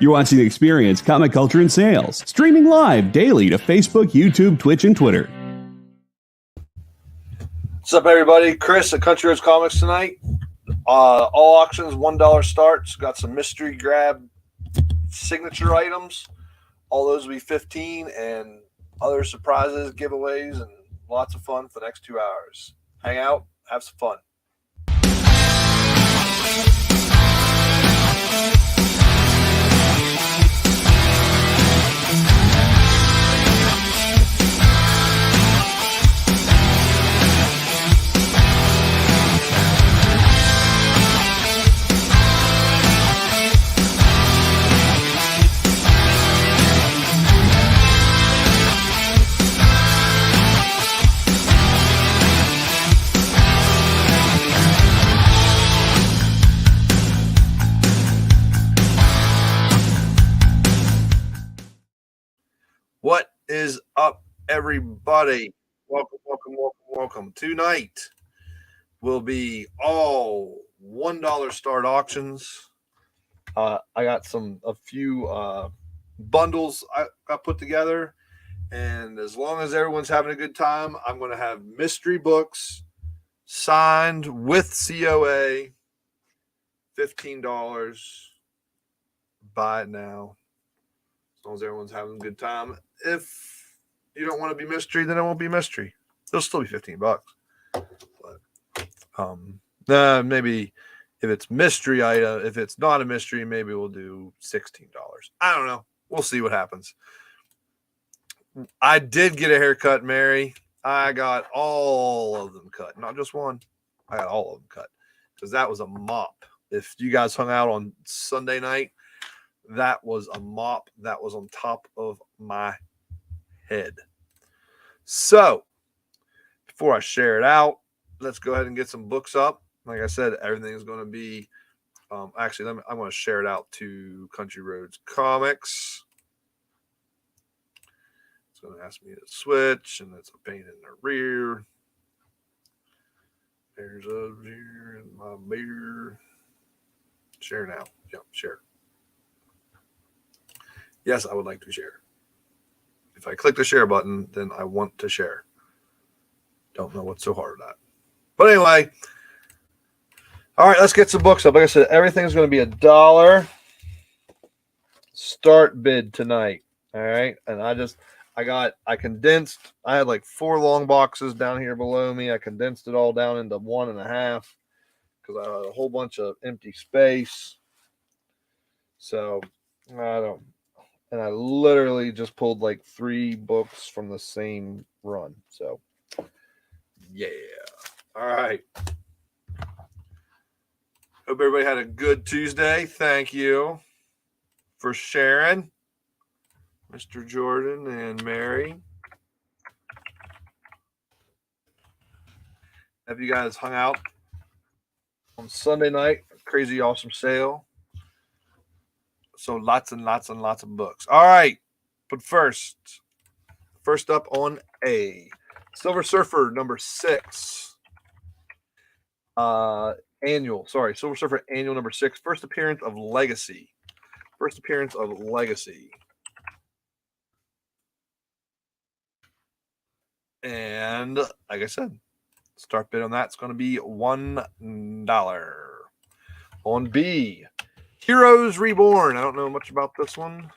You're watching the Experience Comic Culture and Sales, streaming live daily to Facebook, YouTube, Twitch, and Twitter. What's up, everybody? Chris at Country Roads Comics tonight. All auctions, $1 starts. Got some mystery grab signature items. All those will be $15, and other surprises, giveaways, and lots of fun for the next 2 hours. Hang out, have some fun. What is up, everybody? Welcome. Tonight will be all $1 start auctions. I got a few bundles I got put together, and as long as everyone's having a good time, I'm going to have mystery books signed with COA, $15. Buy it now. As long as everyone's having a good time. If you don't want to be mystery, then it won't be mystery. It'll still be $15. But maybe if it's mystery item, if it's not a mystery, maybe we'll do $16. I don't know. We'll see what happens. I did get a haircut, Mary. I got all of them cut, not just one. I got all of them cut because that was a mop. If you guys hung out on Sunday night, that was a mop that was on top of my head. So, before I share it out, let's go ahead and get some books up. Like I said, everything is going to be, I'm going to share it out to Country Roads Comics. It's going to ask me to switch, and it's a pain in the rear. There's a beer in my beer. Share now. Yep, share. Yes, I would like to share. If I click the share button, then I want to share. Don't know what's so hard about it. But anyway, all right, let's get some books up. Like I said, everything's going to be $1 start bid tonight. All right, and I condensed. I had like 4 long boxes down here below me. I condensed it all down into 1.5 because I had a whole bunch of empty space. So and I literally just pulled like 3 books from the same run. So, yeah. All right. Hope everybody had a good Tuesday. Thank you for sharing, Mr. Jordan and Mary. Have you guys hung out on Sunday night? Crazy awesome sale. So lots and lots and lots of books. All right. But first up on A. Silver Surfer number 6. Silver Surfer annual number 6. First appearance of Legacy. And like I said, start bid on that's going to be $1. On B. Heroes Reborn. I don't know much about this one.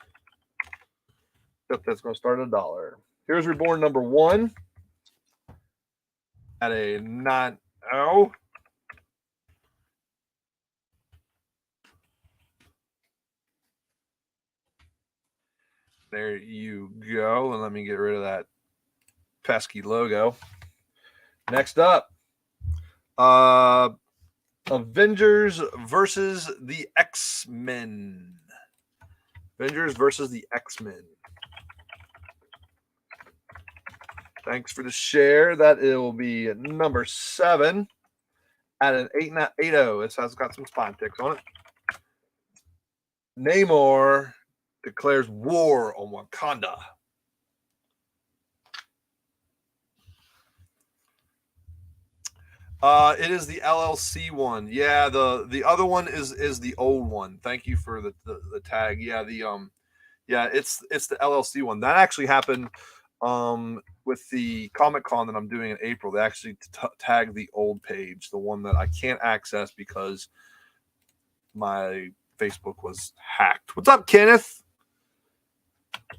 Except that's going to start at $1. Heroes Reborn number 1 at a 9.0. There you go. And let me get rid of that pesky logo. Next up, Avengers versus the X-Men. Thanks for the share. That it will be number 7 at an 8.0. It has got some spine ticks on it. Namor declares war on Wakanda. It is the LLC one. Yeah, the other one is the old one. Thank you for the tag. Yeah, yeah, it's the LLC one. That actually happened with the Comic Con that I'm doing in April. They actually tagged the old page, the one that I can't access because my Facebook was hacked. What's up, Kenneth?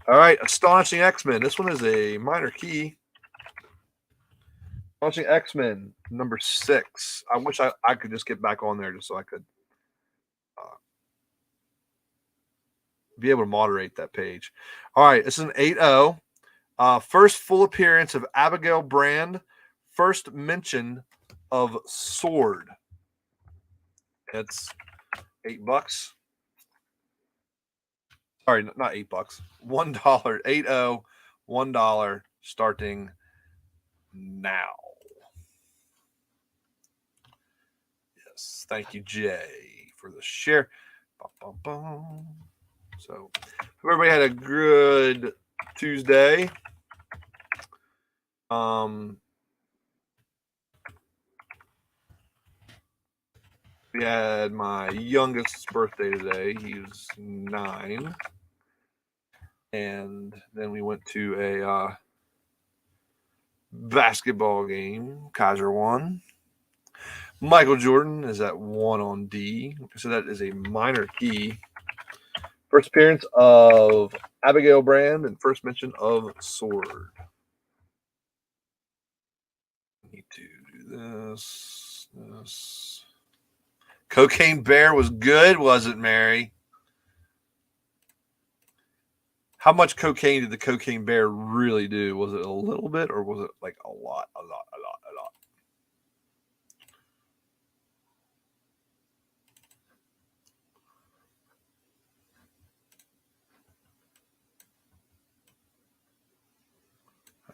All right, Astonishing X-Men. This one is a minor key. Astonishing X-Men number 6. I wish I could just get back on there just so I could be able to moderate that page. All right, this is an 8-0. First full appearance of Abigail Brand. First mention of Sword. It's $8. Sorry, not $8. $1. 8-0. $1 starting now. Yes. Thank you, Jay, for the share. Bum, bum, bum. So, everybody had a good Tuesday. We had my youngest's birthday today. He's 9. And then we went to a basketball game. Kaiser won. Michael Jordan is at 1 on D. So that is a minor key. First appearance of Abigail Brand and first mention of Sword. Need to do this. Cocaine Bear was good, was it, Mary? How much cocaine did the Cocaine Bear really do? Was it a little bit or was it like a lot?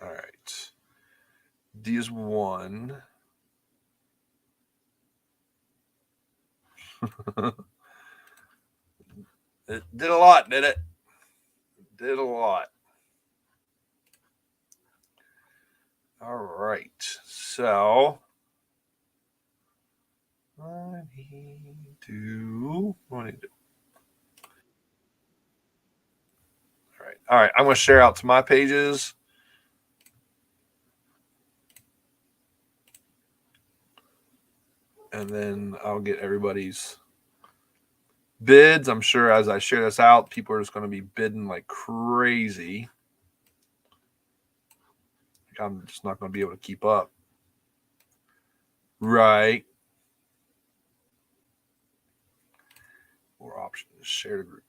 All right. D is 1. It did a lot, did it? Did a lot. All right. So I need to. What do I need to do? All right. All right. I'm going to share out to my pages. And then I'll get everybody's bids. I'm sure as I share this out, people are just going to be bidding like crazy. I'm just not going to be able to keep up. Right. More options. Share the group.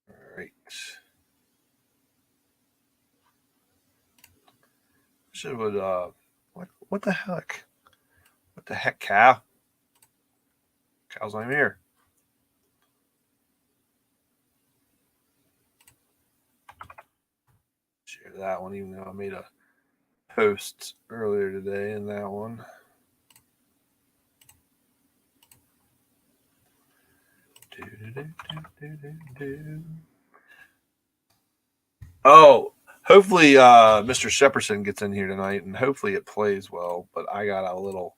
All right. Should would what the heck? What the heck, cow? Cow's not even here. Share that one, even though I made a post earlier today in that one. Oh, hopefully Mr. Shepperson gets in here tonight, and hopefully it plays well. But I got a little.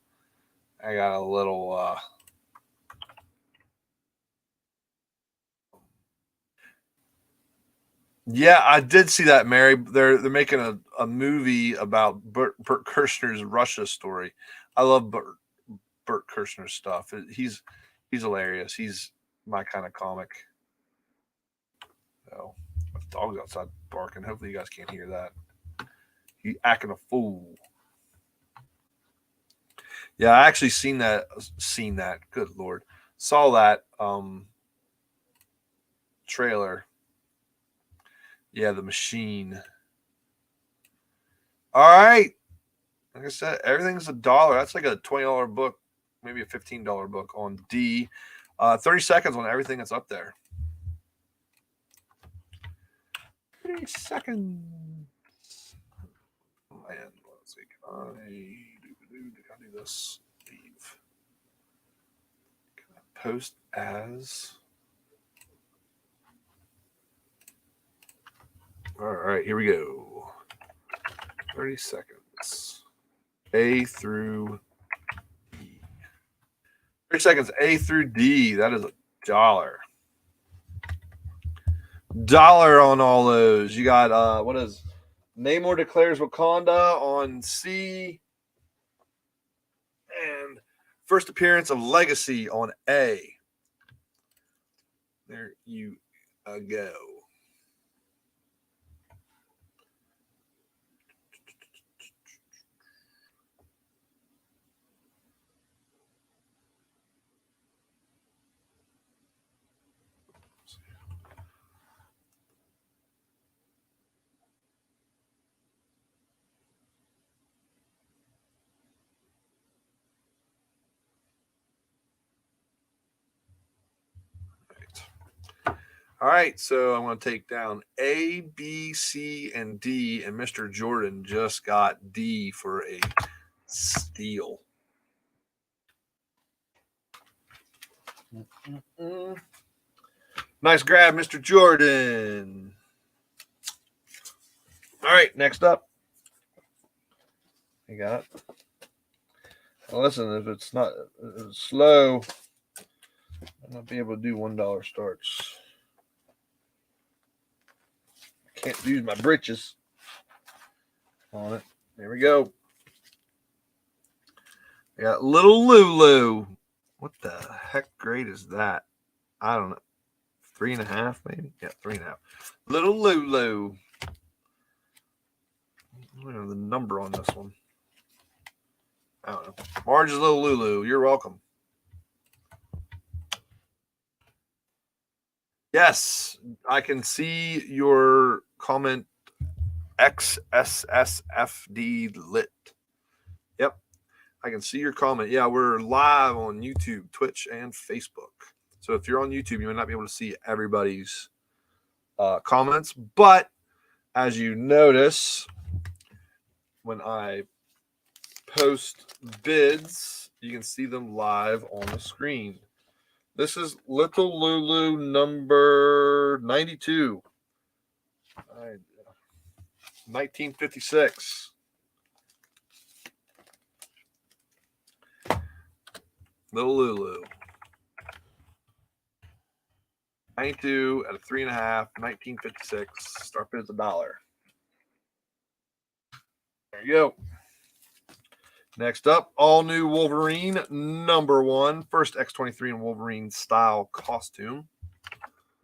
Yeah, I did see that, Mary. They're making a movie about Bert Kirshner's Russia story. I love Bert Kirshner's stuff. He's hilarious. He's my kind of comic. So, my dog's outside barking. Hopefully, you guys can't hear that. He acting a fool. Yeah, I actually seen that. Good Lord, saw that trailer. Yeah, the machine. All right. Like I said, everything's $1. That's like a $20 book, maybe a $15 book on D. 30 seconds on everything that's up there. 30 seconds. And let's see. Can I do this? Leave. Can I post as? All right, here we go. 30 seconds. A through D. 30 seconds. A through D. That is $1. $1 on all those. You got what is Namor declares Wakanda on C, and first appearance of Legacy on A. There you go. All right, so I'm going to take down A, B, C, and D, and Mr. Jordan just got D for a steal. Nice grab, Mr. Jordan. All right, next up. You got it. Well, listen, if it's slow, I'm not be able to do $1 starts. I can't use my britches on it. There we go. We got Little Lulu. What the heck grade is that? I don't know. 3.5 maybe? Yeah, 3.5. Little Lulu. I don't know the number on this one. I don't know. Marge's Little Lulu. You're welcome. Yes, I can see your comment. XSSFD lit. Yep, I can see your comment. Yeah, we're live on YouTube, Twitch, and Facebook. So if you're on YouTube, you may not be able to see everybody's comments. But as you notice, when I post bids, you can see them live on the screen. This is Little Lulu number 92. 1956. Little Lulu. 92 at a 3.5, 1956. Start bid is $1. There you go. Next up, all new Wolverine number 1. First X-23 in Wolverine style costume.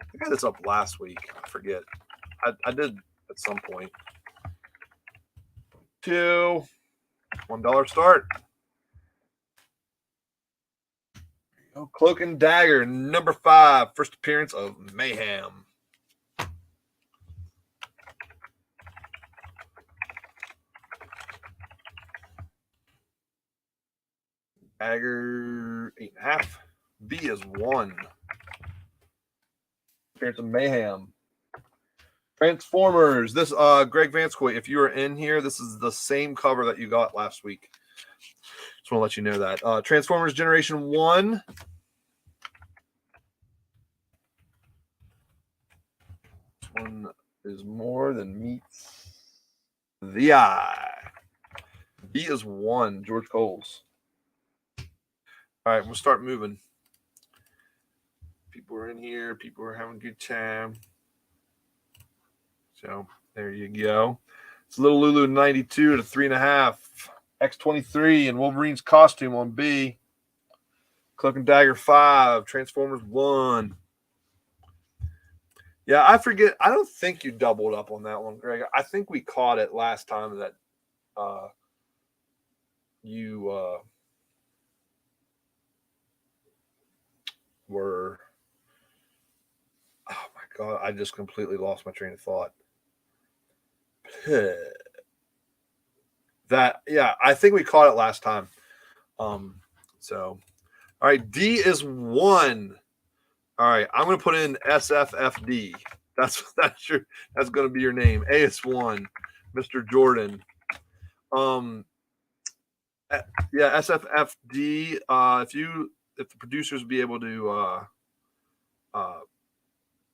I got this up last week. I forget. I did at some point. $2. $1 start. Cloak and Dagger number 5. First appearance of Mayhem. Dagger 8.5. B is 1. Appearance of Mayhem. Transformers. This Greg Vanscoy, if you are in here, this is the same cover that you got last week. Just want to let you know that. Transformers Generation 1. This one is more than meets the eye. B is 1. George Coles. All right, we'll start moving. People are in here. People are having a good time. So there you go. It's Little Lulu 92 at a 3.5. X-23 and Wolverine's costume on B. Cloak and Dagger 5. Transformers 1. Yeah, I forget. I don't think you doubled up on that one, Greg. I think we caught it last time that you were. Oh my God! I just completely lost my train of thought. That I think we caught it last time. So, all right, D is 1. All right, I'm going to put in SFFD. That's going to be your name. AS1, Mr. Jordan. Yeah, SFFD. If the producers be able to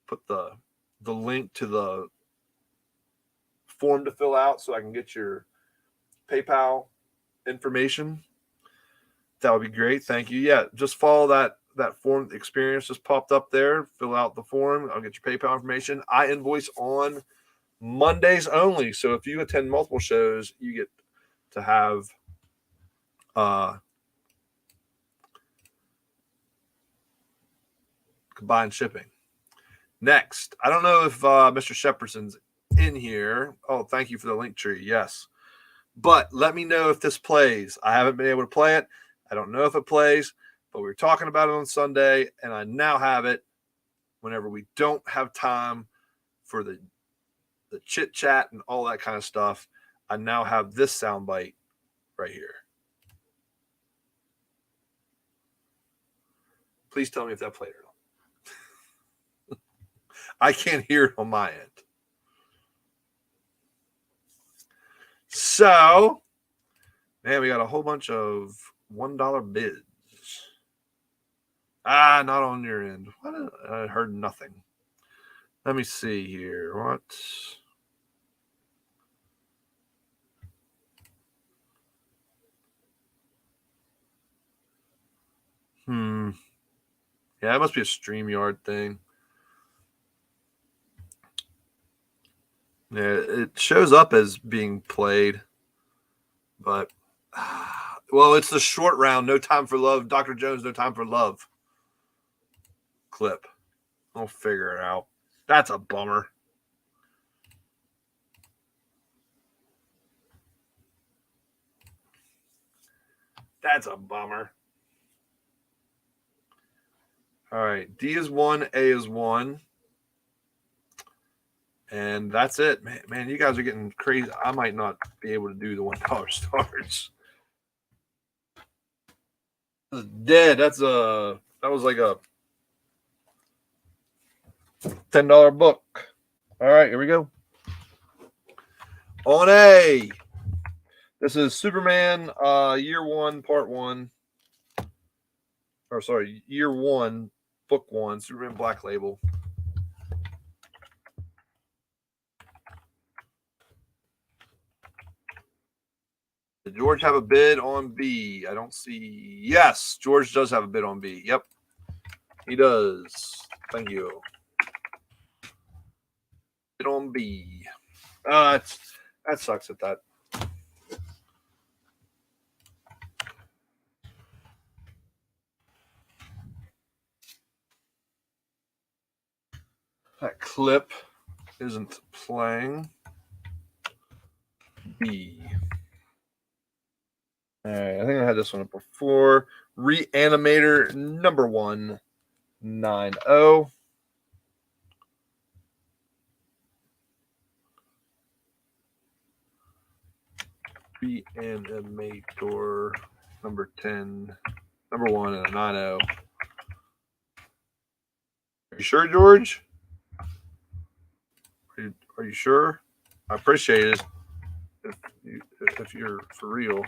put the link to the form to fill out so I can get your PayPal information, that would be great. Thank you. Yeah, just follow that form. Experience just popped up there. Fill out the form. I'll get your PayPal information. I invoice on Mondays only. So if you attend multiple shows, you get to have combined shipping. Next, I don't know if Mr. Shepperson's in here. Oh, thank you for the link tree. Yes. But let me know if this plays. I haven't been able to play it. I don't know if it plays, but we were talking about it on Sunday, and I now have it whenever we don't have time for the chit chat and all that kind of stuff. I now have this soundbite right here. Please tell me if that played or not. I can't hear it on my end. So, man, we got a whole bunch of $1 bids. Not on your end. What? I heard nothing. Let me see here. What? Yeah, it must be a StreamYard thing. Yeah, it shows up as being played, but well, it's the short round. No time for love. Dr. Jones, no time for love. Clip. I'll figure it out. That's a bummer. That's a bummer. All right. D is 1, A is 1. And that's it. Man, you guys are getting crazy. I might not be able to do the $1 stars. Dead. That was like a $10 book. All right, here we go. On A. This is Superman Year 1, Part 1. Or sorry, Year 1, Book 1, Superman Black Label. Did George have a bid on B? I don't see. Yes, George does have a bid on B. Yep, he does. Thank you. Bid on B. That sucks at that. That clip isn't playing. B. All right, I think I had this one up before. Reanimator number 190. Reanimator number 10, number 1 and a 90. Are you sure, George? Are you sure? I appreciate it if you're for real.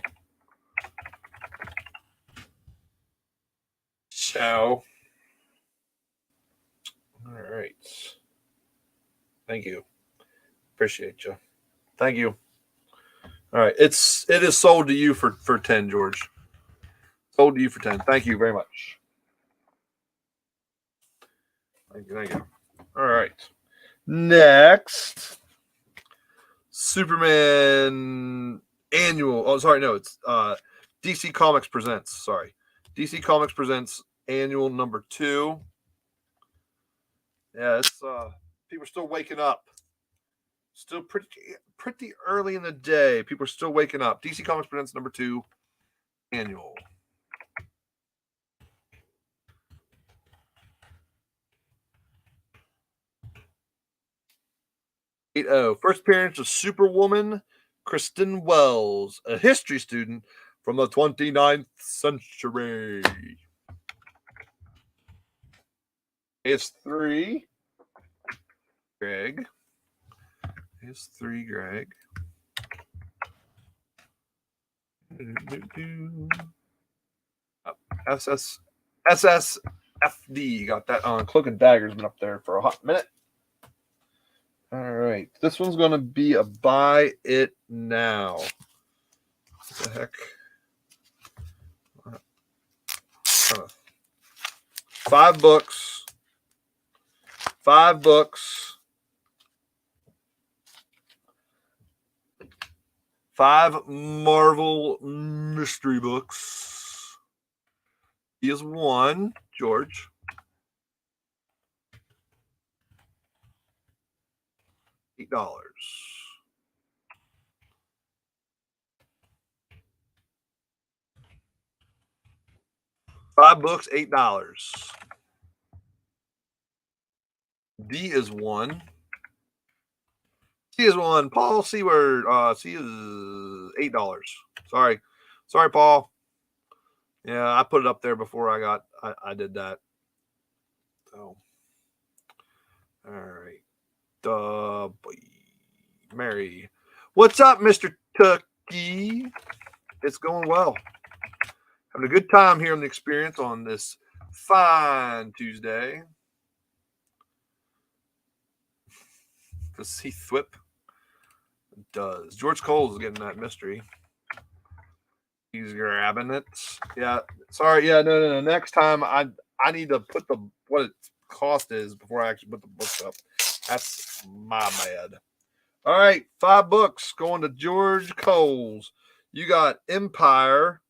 So, all right. Thank you. Appreciate you. Thank you. All right. It is sold to you for 10, George. Sold to you for 10. Thank you very much. Thank you. All right. Next, Superman annual. Oh, sorry, no, it's DC Comics Presents. Sorry, DC Comics Presents annual number 2. Yeah, it's people are still waking up. Still pretty early in the day. People are still waking up. DC Comics Presents number 2 annual. First appearance of Superwoman, Kristen Wells, a history student from the 29th century. It's 3. Greg. Here's 3 Greg. SSFD. Got that on. Cloak and Dagger's been up there for a hot minute. All right. This one's going to be a buy it now. What the heck? 5 books. 5 books. 5 Marvel mystery books. He is 1, George. $8. 5 books, $8. D is 1. C is 1. Paul Seaward. C is $8. Sorry, Paul. Yeah, I put it up there before I did that. So, all right. Mary, what's up, Mr. Tucky? It's going well. Having a good time here in the experience on this fine Tuesday. Does he thwip? It does. George Cole's getting that mystery. He's grabbing it. Yeah. Sorry. Yeah. No. Next time I need to put what its cost is before I actually put the books up. That's my bad. All right. 5 books going to George Cole's. You got Empire,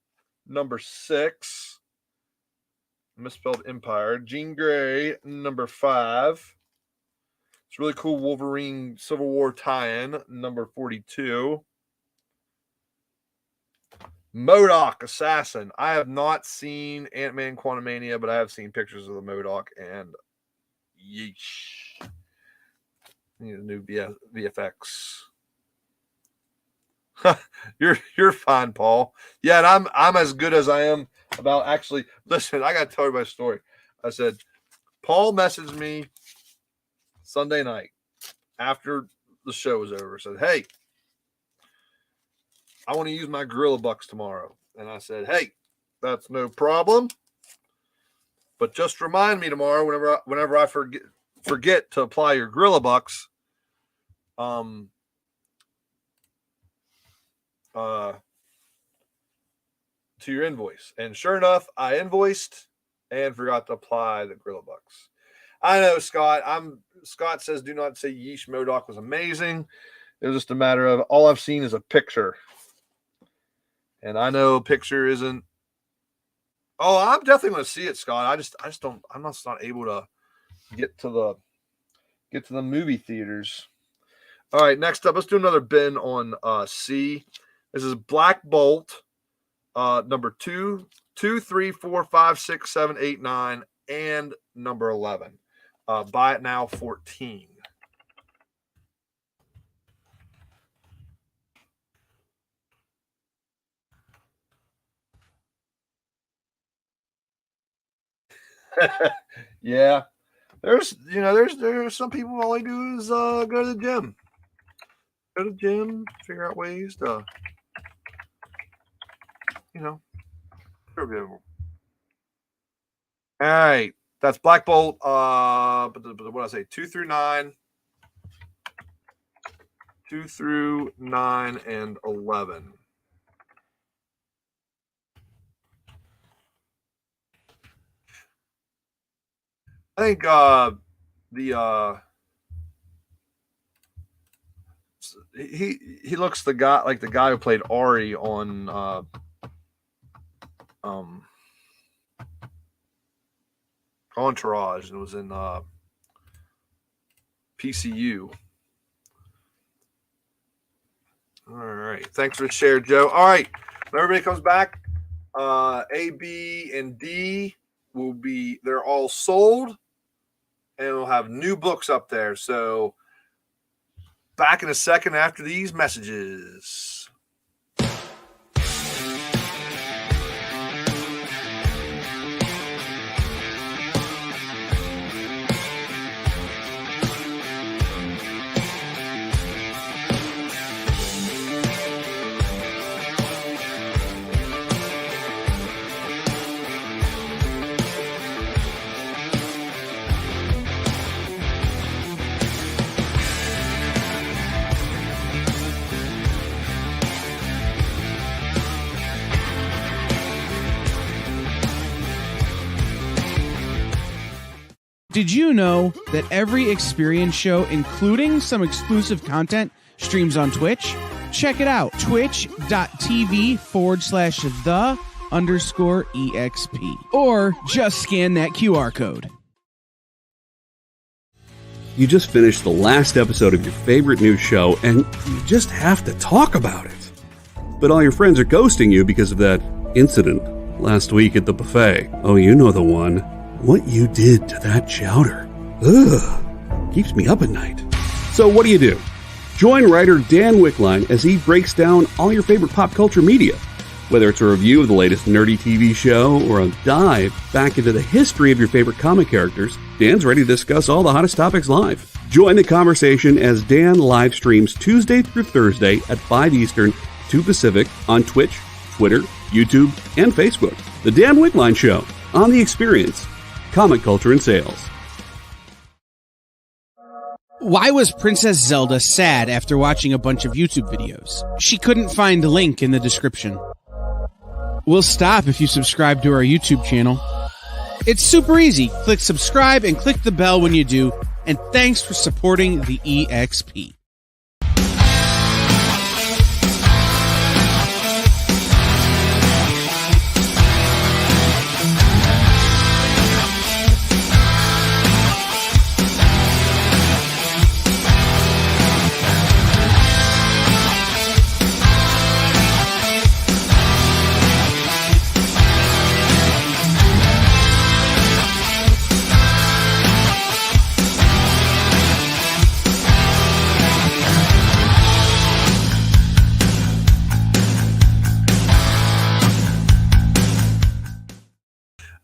number 6. Misspelled Empire. Jean Grey, number 5. It's really cool Wolverine Civil War tie-in, number 42. MODOK Assassin. I have not seen Ant-Man Quantumania, but I have seen pictures of the MODOK, and yeesh. Need a new VFX. You're fine, Paul. Yeah, and I'm as good as I am about actually. Listen, I got to tell you my story. I said, Paul messaged me Sunday night after the show was over. Said, hey, I want to use my Gorilla Bucks tomorrow. And I said, hey, that's no problem. But just remind me tomorrow whenever I forget to apply your Gorilla Bucks to your invoice. And sure enough, I invoiced and forgot to apply the Gorilla Bucks. I know, Scott. Scott says do not say yeesh. MODOK was amazing. It was just a matter of all I've seen is a picture. And I know a picture isn't. Oh, I'm definitely going to see it, Scott. I just don't. I'm just not able to get to the movie theaters. All right, next up, let's do another bin on C. This is Black Bolt, number 2, 2, 3, 4, 5, 6, 7, 8, 9, and number 11. Buy it now, 14. Yeah, there's some people all they do is go to the gym. Go to the gym, figure out ways to, All right, that's Black Bolt. But what did I say? 2 through 9. 2 through 9 and 11. I think he looks the guy who played Ari on Entourage and was in PCU. All right, thanks for the share, Joe. All right, when everybody comes back, A, B, and D they're all sold, and we'll have new books up there. So back in a second after these messages. Did you know that every experience show, including some exclusive content, streams on Twitch? Check it out, twitch.tv/the_EXP. Or just scan that QR code. You just finished the last episode of your favorite new show, and you just have to talk about it. But all your friends are ghosting you because of that incident last week at the buffet. Oh, you know the one. What you did to that chowder. Ugh. Keeps me up at night. So what do? Join writer Dan Wickline as he breaks down all your favorite pop culture media. Whether it's a review of the latest nerdy TV show or a dive back into the history of your favorite comic characters, Dan's ready to discuss all the hottest topics live. Join the conversation as Dan live streams Tuesday through Thursday at 5 Eastern, 2 Pacific on Twitch, Twitter, YouTube, and Facebook. The Dan Wickline Show on The Experience. Comic culture and sales. Why was Princess Zelda sad after watching a bunch of YouTube videos? She couldn't find a link in the description. We'll stop if you subscribe to our YouTube channel. It's super easy. Click subscribe and click the bell when you do. And thanks for supporting the EXP.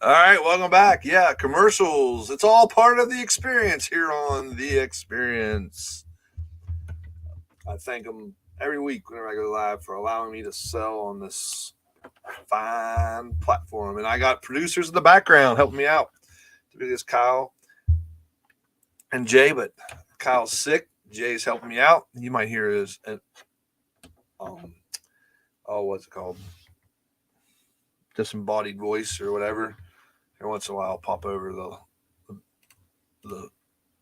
All right, welcome back. Yeah, commercials. It's all part of the experience here on The Experience. I thank them every week whenever I go live for allowing me to sell on this fine platform. And I got producers in the background helping me out. Typically it's Kyle and Jay, but Kyle's sick. Jay's helping me out. You might hear his, what's it called? Disembodied voice or whatever. Every once in a while, I'll pop over the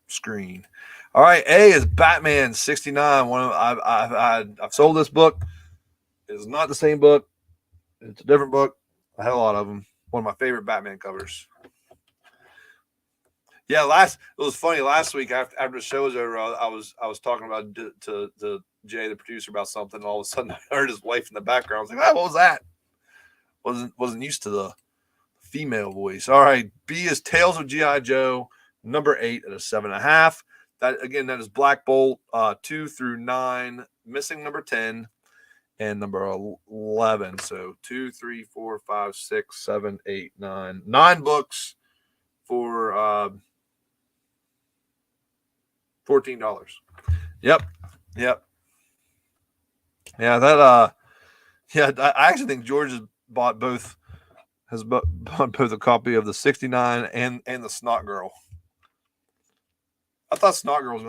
screen. All right, A is Batman 69. I've sold this book. It's not the same book. It's a different book. I had a lot of them. One of my favorite Batman covers. Yeah, it was funny. Last week after the show was over, I was talking about to Jay, the producer, about something. And all of a sudden, I heard his wife in the background. I was like, "Oh, what was that?" Wasn't used to the female voice. All right, B is Tales of G.I. Joe, number 8 at a 7.5. That is Black Bolt 2 through 9, missing number 10 and number 11. So 2, 3, 4, 5, 6, 7, 8, 9. 9 books for $14. Yep. Yeah, I actually think George has bought both a copy of the 69 and the Snot Girl. I thought Snot Girl was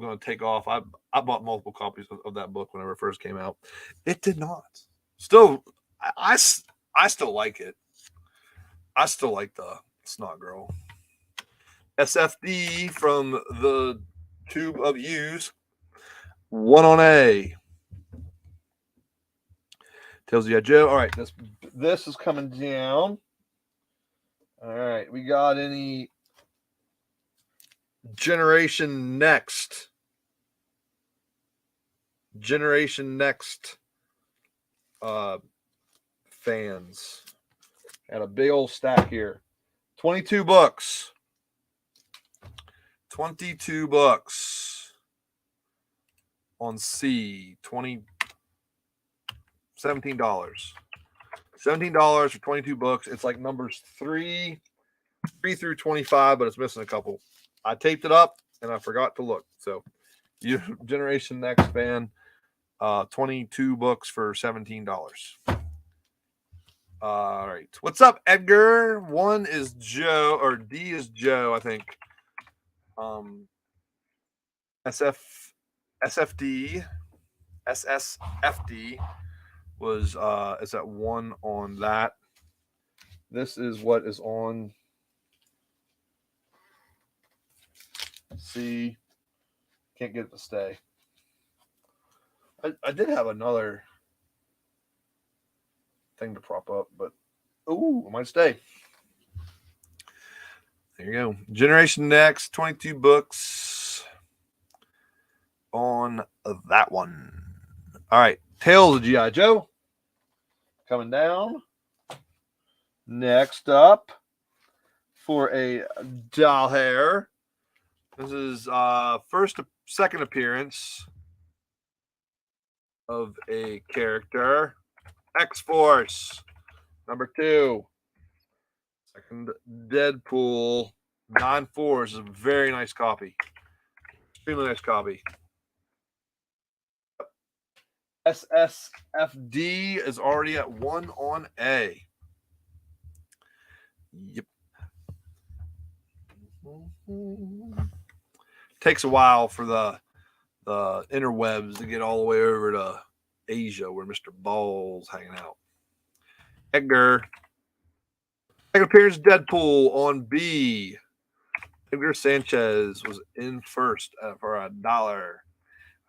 going to take off. I bought multiple copies of that book whenever it first came out. It did not. Still, I still like it. I still like the Snot Girl. SFD from the Tube of U's. 1 on A. Tells you, Joe. All right, this is coming down. All right, we got any Generation Next fans? Got a big old stack here. 22 books. 22 bucks on C. $17. $17 for 22 books. It's like numbers 3 through 25, but it's missing a couple. I taped it up and I forgot to look. So, you Generation Next fan, 22 books for $17. All right. What's up, Edgar? 1 is Joe, or D is Joe, I think. SFD was is at 1 on that. This is what is on C. Can't get it to stay. I did have another thing to prop up, but it might stay. There you go. Generation Next, 22 books on that one. All right. Tales of G.I. Joe. Coming down. Next up for a doll hair. This is second appearance of a character. X-Force. Number 2. Second Deadpool. 9-4 is a very nice copy. Extremely nice copy. SSFD is already at 1 on A. Yep. Takes a while for the interwebs to get all the way over to Asia where Mr. Ball's hanging out. Edgar. Second appearance Deadpool on B. Edgar Sanchez was in first for $1.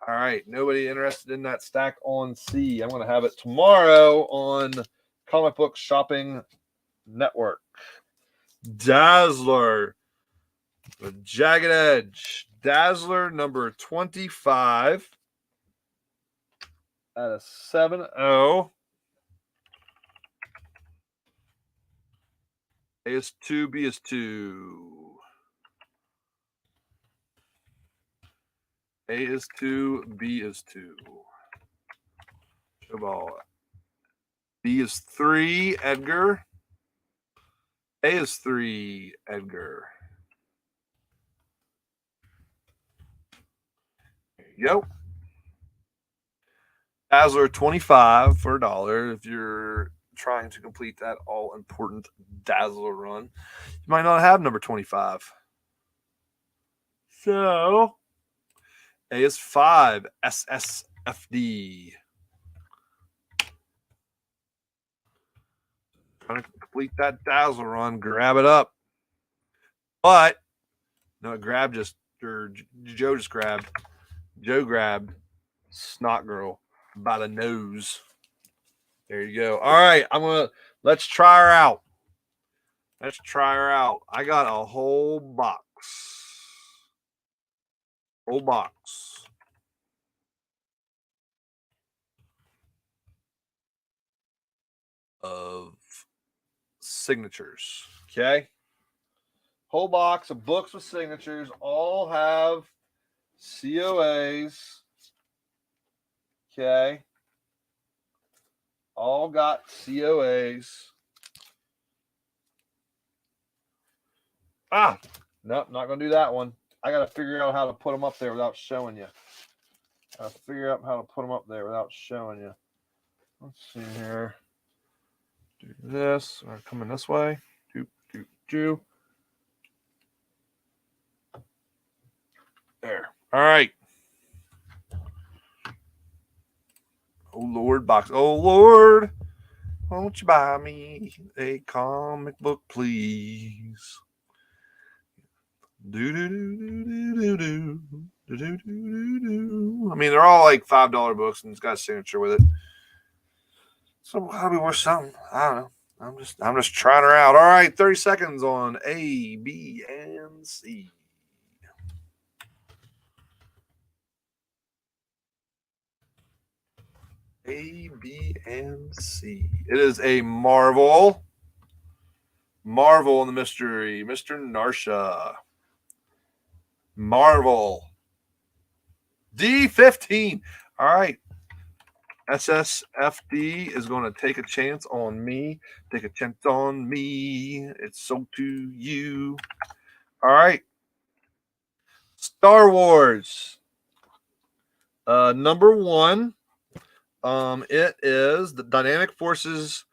All right. Nobody interested in that stack on C. I'm going to have it tomorrow on Comic Book Shopping Network. Dazzler. The Jagged Edge. Dazzler number 25 at a 7-0. A is 2, B is 2. A is 2, B is 2. Showball. B is 3, Edgar. A is 3, Edgar. There you go. Dazzler 25 for $1 if you're trying to complete that all-important Dazzler run. You might not have number 25. So, A is 5, SSFD. Trying to complete that Dazzler run, grab it up. But, no, Joe just grabbed. Joe grabbed Snot Girl by the nose. There you go. All right, let's try her out. Let's try her out. I got a whole box. Of signatures. Okay. Whole box of books with signatures. All have COAs. Okay. All got COAs. Nope, not going to do that one. I got to figure out how to put them up there without showing you. Let's see here. Do this. Coming this way. Do. There. All right. Oh, Lord, box. Oh, Lord. Won't you buy me a comic book, please? I mean, they're all like $5 books, and it's got a signature with it. So how do we worth something? I don't know. I'm just trying her out. All right, 30 seconds on A, B, and C. A, B, and C. It is a Marvel. Marvel in the mystery. Mr. Narsha. Marvel. D15. All right. SSFD is going to take a chance on me. Take a chance on me. It's so to you. All right. Star Wars. Number 1. It is the Dynamic Forces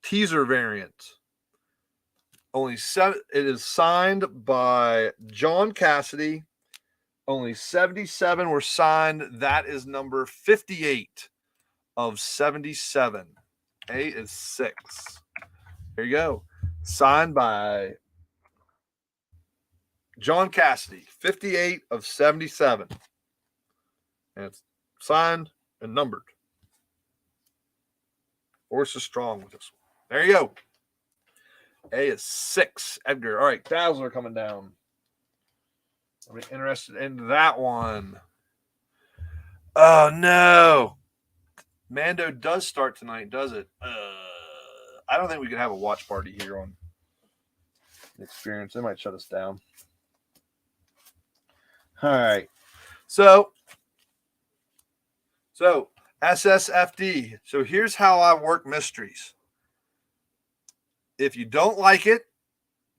teaser variant. Only 7. It is signed by John Cassidy. Only 77 were signed. That is number 58 of 77. A is 6. There you go. Signed by John Cassidy, 58 of 77. And it's signed and numbered. Force is strong with this one. There you go. A is 6. Edgar. All right, Dazzler coming down. I'll be interested in that one. Oh, no. Mando does start tonight, does it? I don't think we can have a watch party here on the Experience. They might shut us down. All right. So SSFD. So here's how I work mysteries. If you don't like it,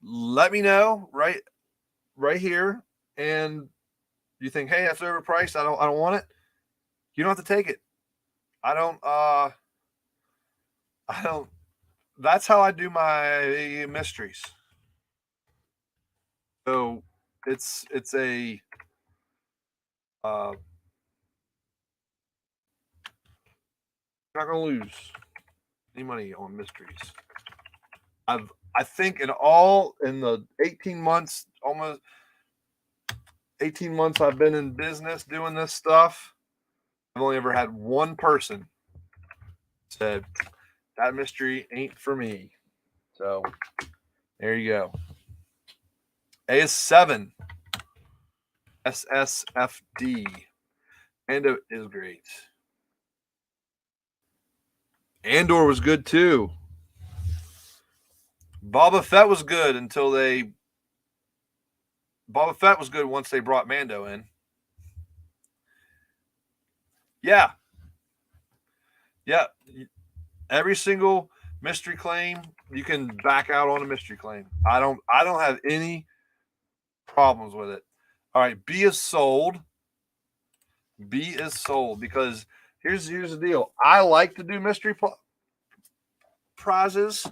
let me know right here. And you think, hey, that's overpriced. I don't want it. You don't have to take it. I don't. That's how I do my mysteries. So it's a you're not gonna lose any money on mysteries. I think in the 18 months, almost 18 months I've been in business doing this stuff, I've only ever had one person said that mystery ain't for me. So there you go. A is 7. SSFD. Mando is great. Andor was good too. Boba Fett was good Boba Fett was good once they brought Mando in. Yeah. Every single mystery claim, you can back out on a mystery claim. I don't have any problems with it. All right, B is sold. B is sold because here's the deal. I like to do mystery prizes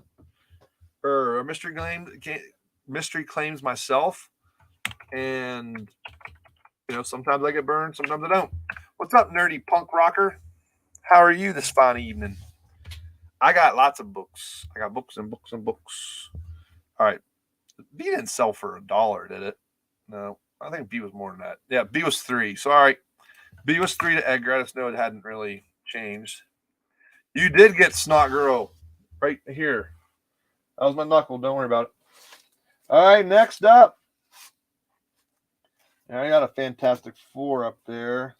or mystery claims myself, and sometimes I get burned, sometimes I don't. What's up, nerdy punk rocker? How are you this fine evening? I got lots of books. I got books and books and books. All right. B didn't sell for $1, did it? No. I think B was more than that. Yeah, B was 3. So, all right. B was 3 to Edgar. I just know it hadn't really changed. You did get Snot Girl right here. That was my knuckle. Don't worry about it. All right, next up. And I got a Fantastic Four up there.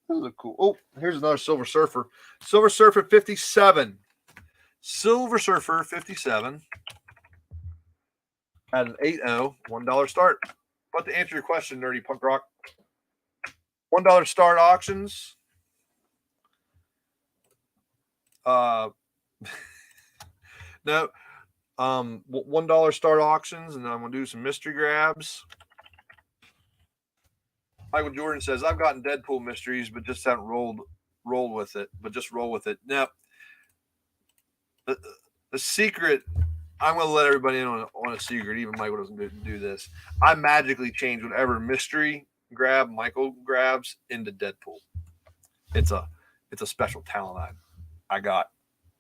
This is a cool. Oh, here's another Silver Surfer. Silver Surfer 57. Silver Surfer 57. Had an 8-0, $1 start. But to answer your question, nerdy punk rock, $1 start auctions. No. $1 start auctions, and then I'm gonna do some mystery grabs. Michael Jordan says, I've gotten Deadpool mysteries, but just haven't rolled with it. But just roll with it. Now, the secret, I'm going to let everybody in on a secret. Even Michael doesn't do this. I magically change whatever mystery grab Michael grabs into Deadpool. It's a special talent I got.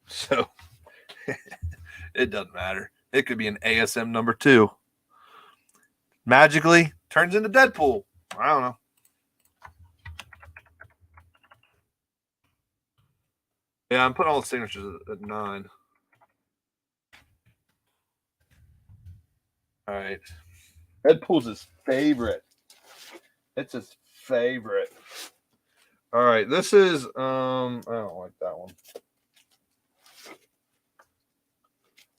So it doesn't matter. It could be an ASM number 2. Magically turns into Deadpool. I don't know. Yeah, I'm putting all the signatures at 9. All right. Deadpool's his favorite. It's his favorite. All right. This is I don't like that one.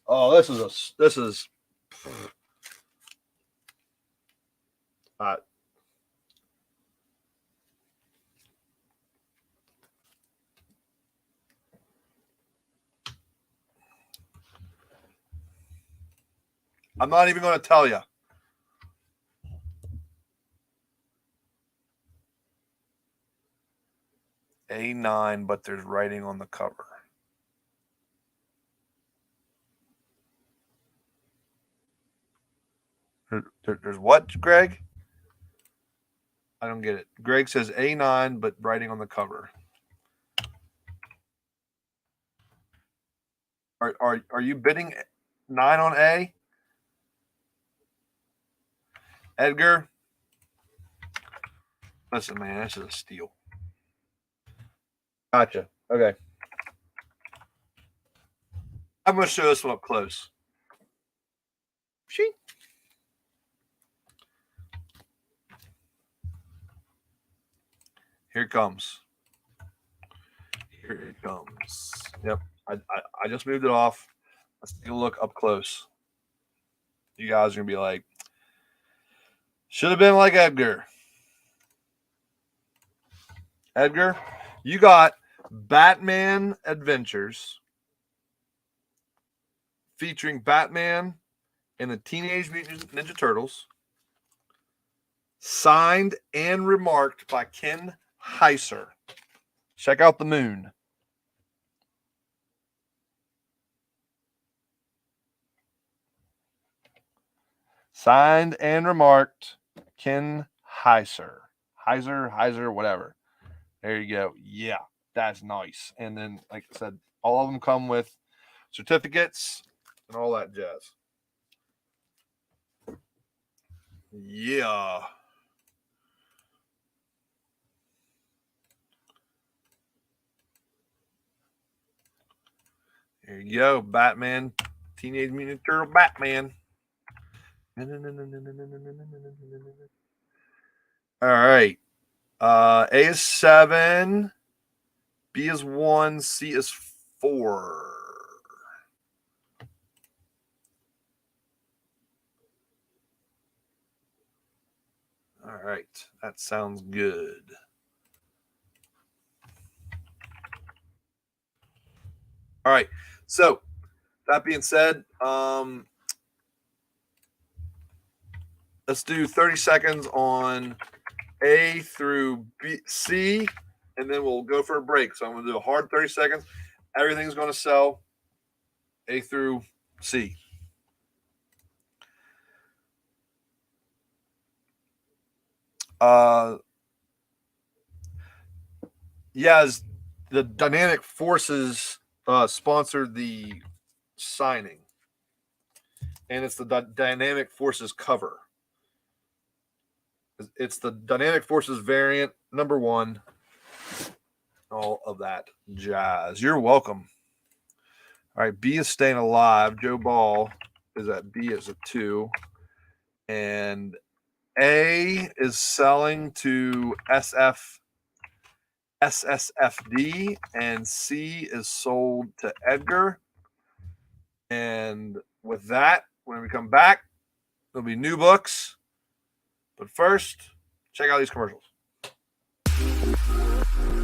Oh, this is I'm not even going to tell you. A9, but there's writing on the cover. There's what, Greg? I don't get it. Greg says A9, but writing on the cover. Are you bidding 9 on A? Edgar. Listen, man, this is a steal. Gotcha. Okay. I'm going to show this one up close. She. Here it comes. Here it comes. Yep. I just moved it off. Let's take a look up close. You guys are going to be like, should have been like Edgar. Edgar, you got Batman Adventures featuring Batman and the Teenage Mutant Ninja Turtles, signed and remarked by Ken Heiser. Check out the moon. Signed and remarked Ken Heiser. Heiser, whatever. There you go. Yeah, that's nice. And then, like I said, all of them come with certificates and all that jazz. Yeah. There you go. Batman. Teenage Mutant Turtle Batman. All right. A is 7. B is 1. C is 4. All right. That sounds good. All right. So, that being said, let's do 30 seconds on A through C, and then we'll go for a break. So I'm going to do a hard 30 seconds. Everything's going to sell A through C. Yes, the Dynamic Forces sponsored the signing, and it's the Dynamic Forces cover. It's the Dynamic Forces variant number 1. All of that jazz. You're welcome. All right, B is staying alive. Joe Ball is at B as a 2. And A is selling to SSFD, and C is sold to Edgar. And with that, when we come back, there'll be new books. But first, check out these commercials.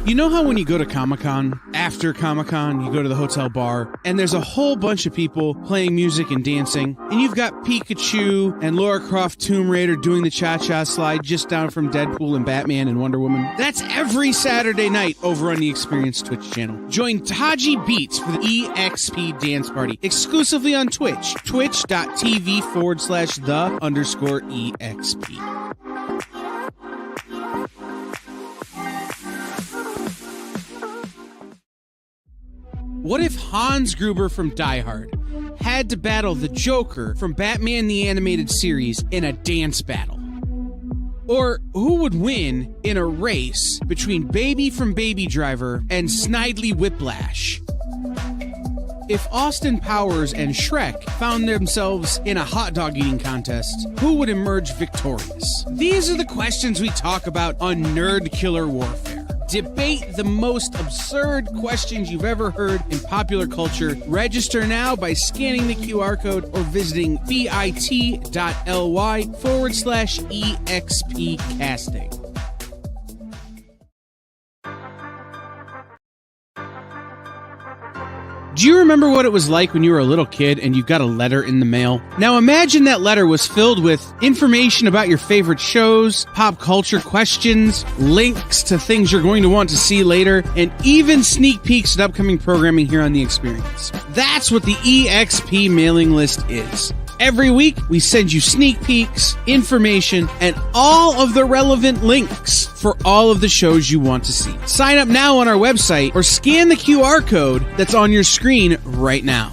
You know how when you go to Comic-Con, after Comic-Con, you go to the hotel bar, and there's a whole bunch of people playing music and dancing, and you've got Pikachu and Lara Croft Tomb Raider doing the cha-cha slide just down from Deadpool and Batman and Wonder Woman? That's every Saturday night over on the Experience Twitch channel. Join Taji Beats for the EXP Dance Party, exclusively on Twitch, twitch.tv/the_EXP. What if Hans Gruber from Die Hard had to battle the Joker from Batman the Animated Series in a dance battle? Or who would win in a race between Baby from Baby Driver and Snidely Whiplash? If Austin Powers and Shrek found themselves in a hot dog eating contest, who would emerge victorious? These are the questions we talk about on Nerd Killer Warfare. Debate the most absurd questions you've ever heard in popular culture. Register now by scanning the QR code or visiting bit.ly/EXP casting. Do you remember what it was like when you were a little kid and you got a letter in the mail? Now imagine that letter was filled with information about your favorite shows, pop culture questions, links to things you're going to want to see later, and even sneak peeks at upcoming programming here on The Experience. That's what the EXP mailing list is. Every week, we send you sneak peeks, information, and all of the relevant links for all of the shows you want to see. Sign up now on our website or scan the QR code that's on your screen right now.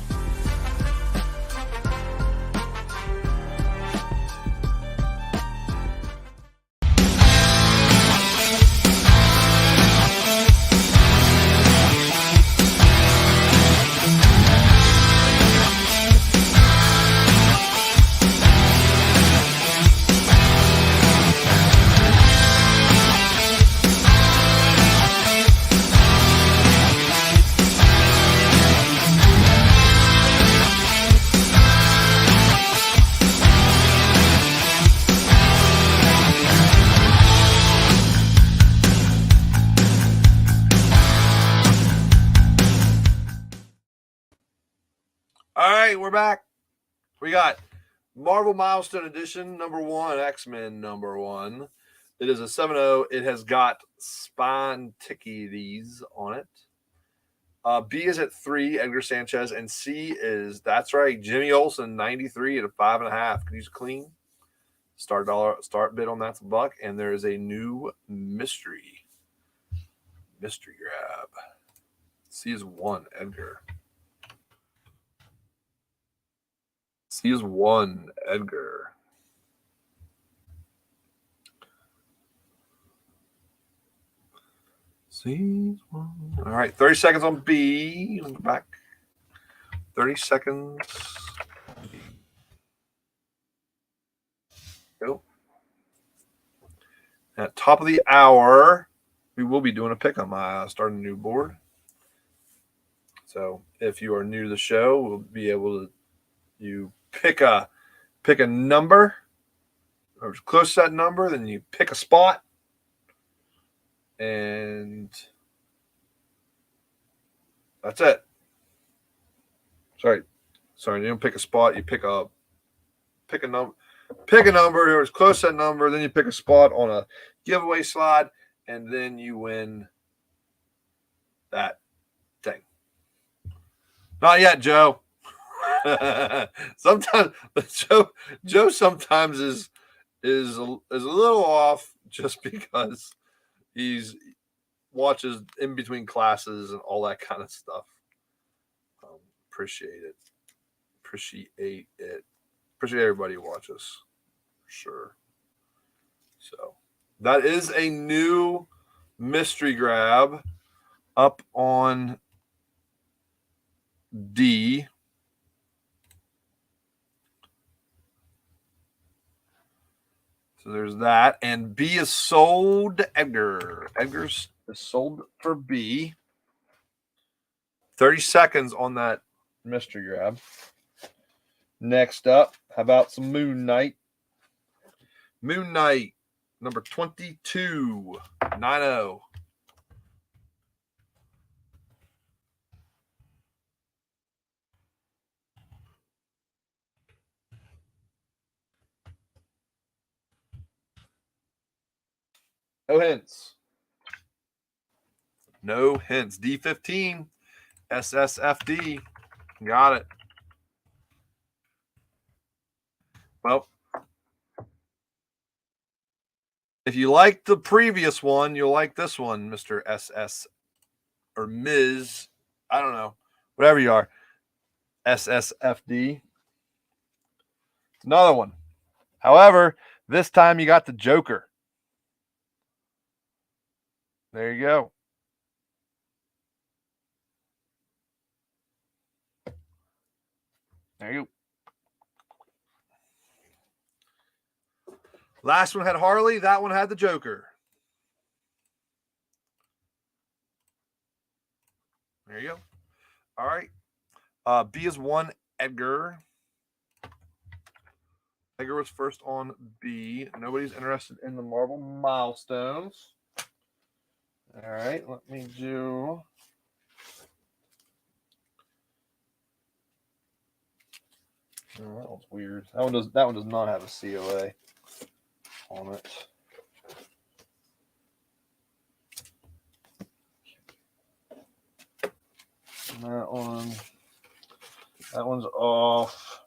right, we're back. We got Marvel Milestone Edition #1, X-Men #1. It is a 7-0. It has got Spontickities on it. B is at 3, Edgar Sanchez, and C is, that's right, Jimmy Olsen, 93 at a 5.5. Can use clean. Start bid on that's $1, and there is a new mystery grab. C is 1, Edgar. C is 1, Edgar. C is 1. All right, 30 seconds on B. Go back. 30 seconds. Go. At top of the hour, we will be doing a pick on my starting a new board. So if you are new to the show, we'll be able to pick a number, or close to that number, then you pick a spot, and that's it. Sorry, you don't pick a spot, you pick a number. Pick a number, it was close to that number, then you pick a spot on a giveaway slot, and then you win that thing. Not yet, Joe. Sometimes Joe sometimes is a little off just because he's watches in between classes and all that kind of stuff. Appreciate it. Appreciate everybody who watches. For sure. So that is a new mystery grab up on D. So there's that. And B is sold to Edgar. Edgar's is sold for B. 30 seconds on that mystery grab. Next up, how about some Moon Knight? Moon Knight, number 22, 9-0. No hints. No hints. D15, SSFD. Got it. Well, if you like the previous one, you'll like this one, Mr. SS or Ms. I don't know. Whatever you are. SSFD. Another one. However, this time you got the Joker. There you go. There you go. Last one had Harley. That one had the Joker. There you go. All right. B is 1, Edgar. Edgar was first on B. Nobody's interested in the Marvel Milestones. All right. Let me do... Oh, that one's weird. That one does not have a COA on it. And that one's off.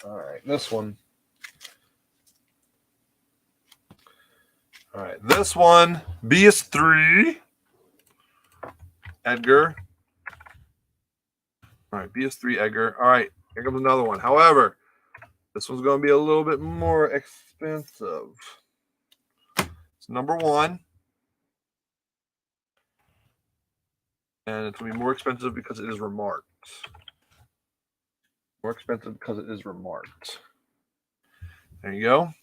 All right, this one. All right, this one. B is 3. Edgar. All right, B is 3, Edgar. All right, here comes another one. However, this one's going to be a little bit more expensive. It's number 1. And it's going to be more expensive because it is remarked. More expensive because it is remarked. There you go.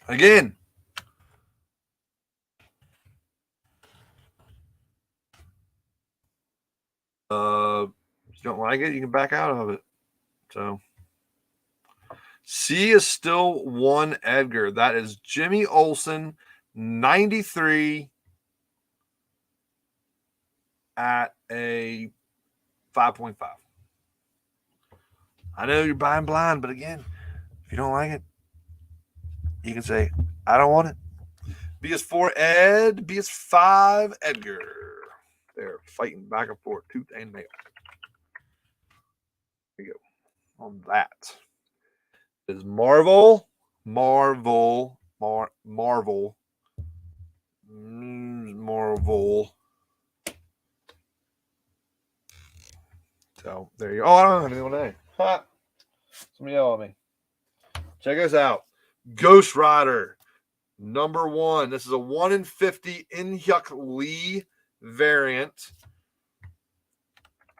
Again. If you don't like it, you can back out of it. So C is still 1, Edgar. That is Jimmy Olsen, 93 at a 5.5. I know you're buying blind, but again, if you don't like it, you can say, I don't want it. B is 4, Ed. B is 5, Edgar. They're fighting back and forth, tooth and nail. There you go. On that is Marvel. Marvel. So there you go. Oh, I don't have anyone name. Ha! Somebody yell at me. Check us out. Ghost Rider, number 1. This is a 1 in 50 Inhyuk Lee variant.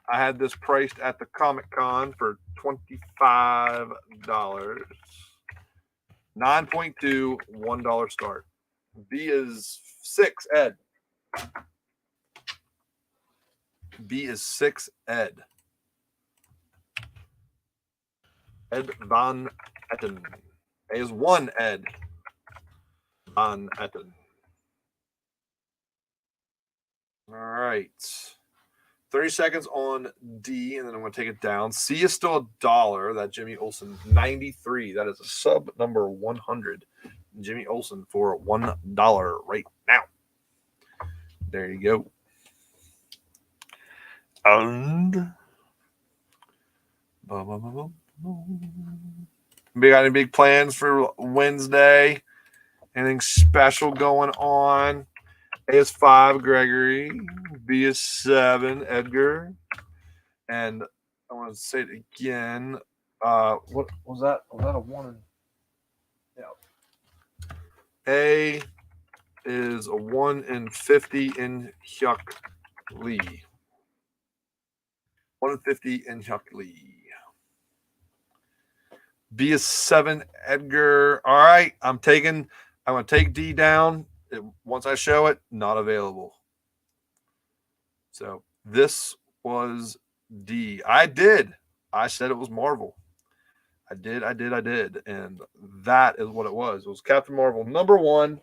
I had this priced at the Comic Con for $25. 9.2, $1 start. B is 6, Ed. B is 6, Ed. Ed Van Etten. A is 1, Ed Van Etten. All right. 30 seconds on D, and then I'm going to take it down. C is still $1. That Jimmy Olsen 93. That is a sub number 100. Jimmy Olsen for $1 right now. There you go. And we got any big plans for Wednesday? Anything special going on? A is 5, Gregory. B is 7, Edgar. And I want to say it again. What was that? Was that a 1? Yeah. A is a 1 in 50 in Hyuk Lee. 1 in 50 in Hyuk Lee. B is 7, Edgar. All right, I'm going to take D down. Once I show it, not available. So this was D. I said it was Marvel. I did. And that is what it was. It was Captain Marvel number 1,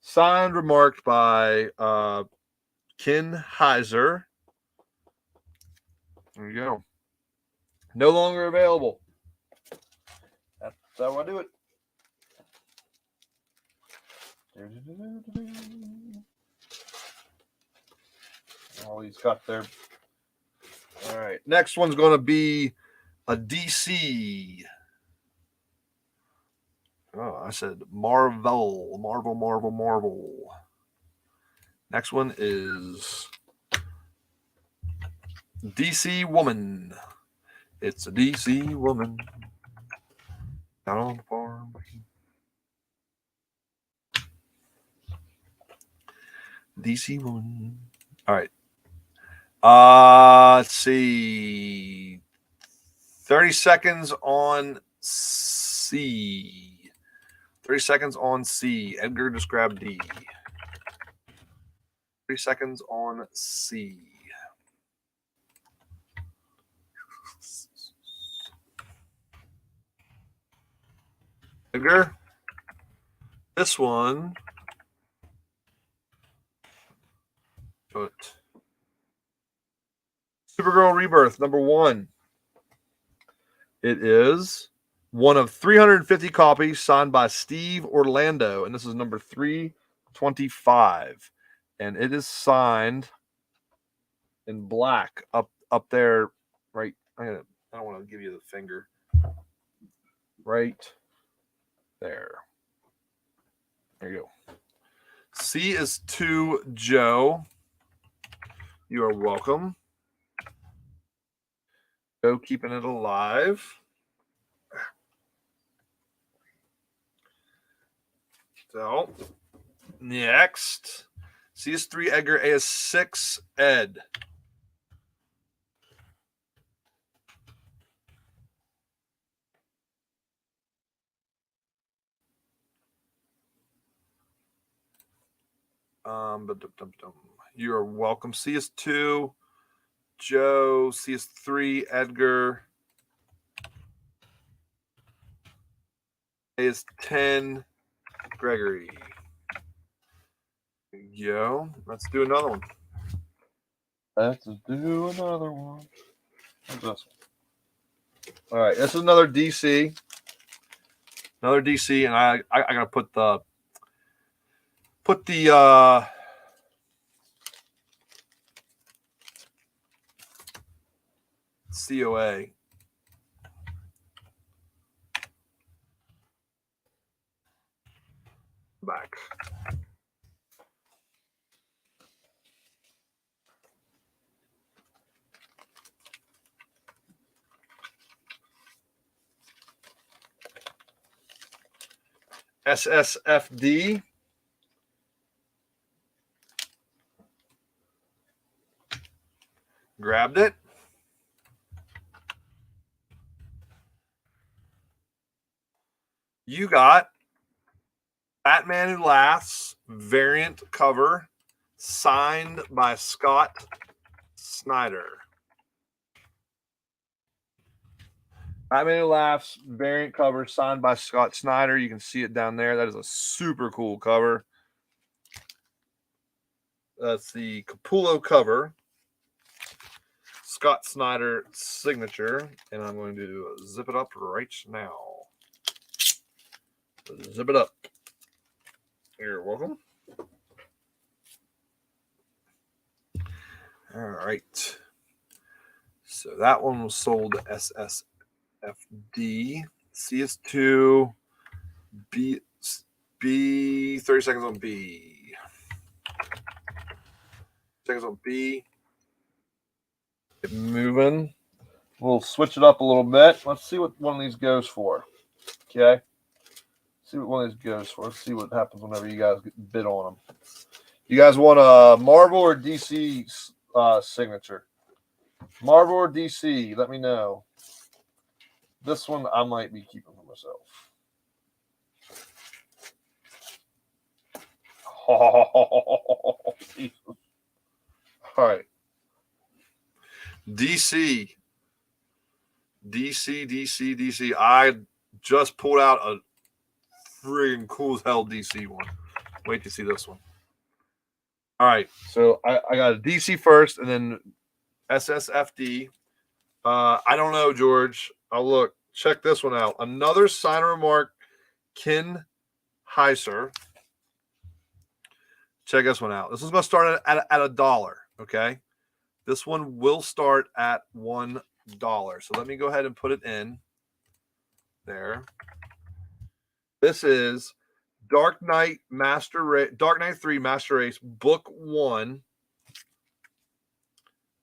signed, remarked by Ken Heiser. There you go. No longer available. That's how I do it. All these got there. All right. Next one's going to be a DC. Oh, I said Marvel. Next one is DC Woman. It's a DC woman down on the farm. DC Woman. All right. Let's see. 30 seconds on C. 30 seconds on C. Edgar just grabbed D. 30 seconds on C. Edgar, this one. Put Supergirl Rebirth number 1. It is one of 350 copies signed by Steve Orlando, and this is number 325, and it is signed in black up there, right? I don't want to give you the finger. Right there. There you go. C is 2, Joe. You are welcome. Joe keeping it alive. So, next. C is 3, Edgar. A is 6, Ed. You are welcome. C is 2, Joe. C is 3, Edgar. A is 10, Gregory. There you go. Let's do another one. Let's do another one. What's this one? All right, this is another DC. Another DC, and I gotta put the COA. Back. SSFD. Grabbed it. You got Batman Who Laughs variant cover signed by Scott Snyder. Batman Who Laughs variant cover signed by Scott Snyder. You can see it down there. That is a super cool cover. That's the Capullo cover. Scott Snyder signature. And I'm going to zip it up right now. Zip it up. You're welcome. All right. So that one was sold to SSFD. CS2. B 30 seconds on B. Seconds on B. Get moving. We'll switch it up a little bit. Let's see what one of these goes for. Okay. See what one of these goes for. Let's see what happens whenever you guys get bid on them. You guys want a Marvel or DC signature? Marvel or DC? Let me know. This one I might be keeping for myself. Oh, Jesus. All right. DC. I just pulled out a friggin' cool as hell DC one. Wait to see this one. All right. So I got a DC first and then SSFD. I don't know, George. I'll look. Check this one out. Another sign and remark, Ken Heiser. Check this one out. This is going to start at $1. Okay. This one will start at $1. So let me go ahead and put it in there. This is Dark Knight 3 Master Race Book 1.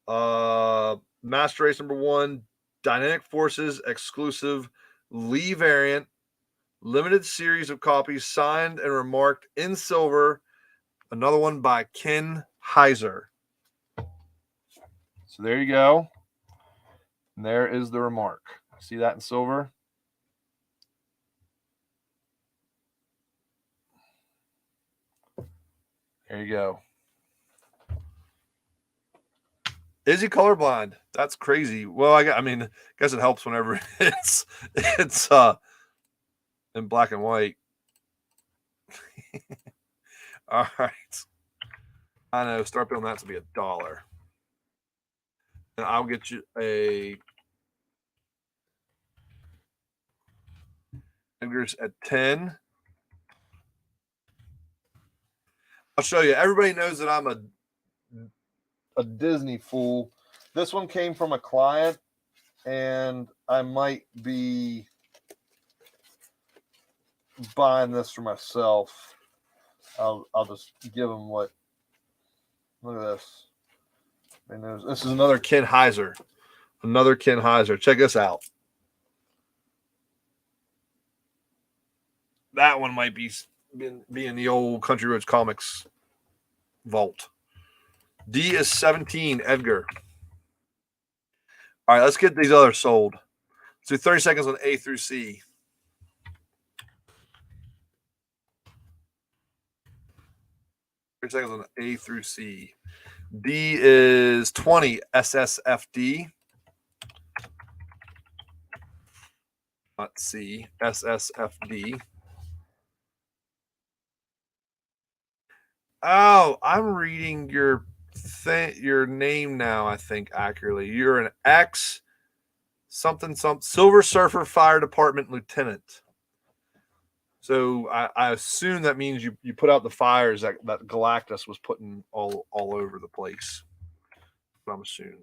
Master Race number 1, Dynamic Forces exclusive Lee variant, limited series of copies signed and remarked in silver. Another one by Ken Heiser. So there you go. And there is the remark. See that in silver? There you go. Is he colorblind? That's crazy. Well, I mean, I guess it helps whenever it's in black and white. All right. I know. Start building that to be $1. And I'll get you a Edgar's at 10. I'll show you. Everybody knows that I'm a Disney fool. This one came from a client, and I might be buying this for myself. I'll just give them what. Look at this. And this is another Ken Heiser. Another Ken Heiser. Check this out. That one might be in the old Country Roads Comics vault. D is 17, Edgar. All right, let's get these others sold. Let's do 30 seconds on A through C. Seconds on A through C. D is 20, SSFD. Not C, SSFD. Oh, I'm reading your your name now, I think, accurately. You're an ex something Silver Surfer Fire Department lieutenant. So I assume that means you put out the fires that Galactus was putting all over the place. I'm assuming.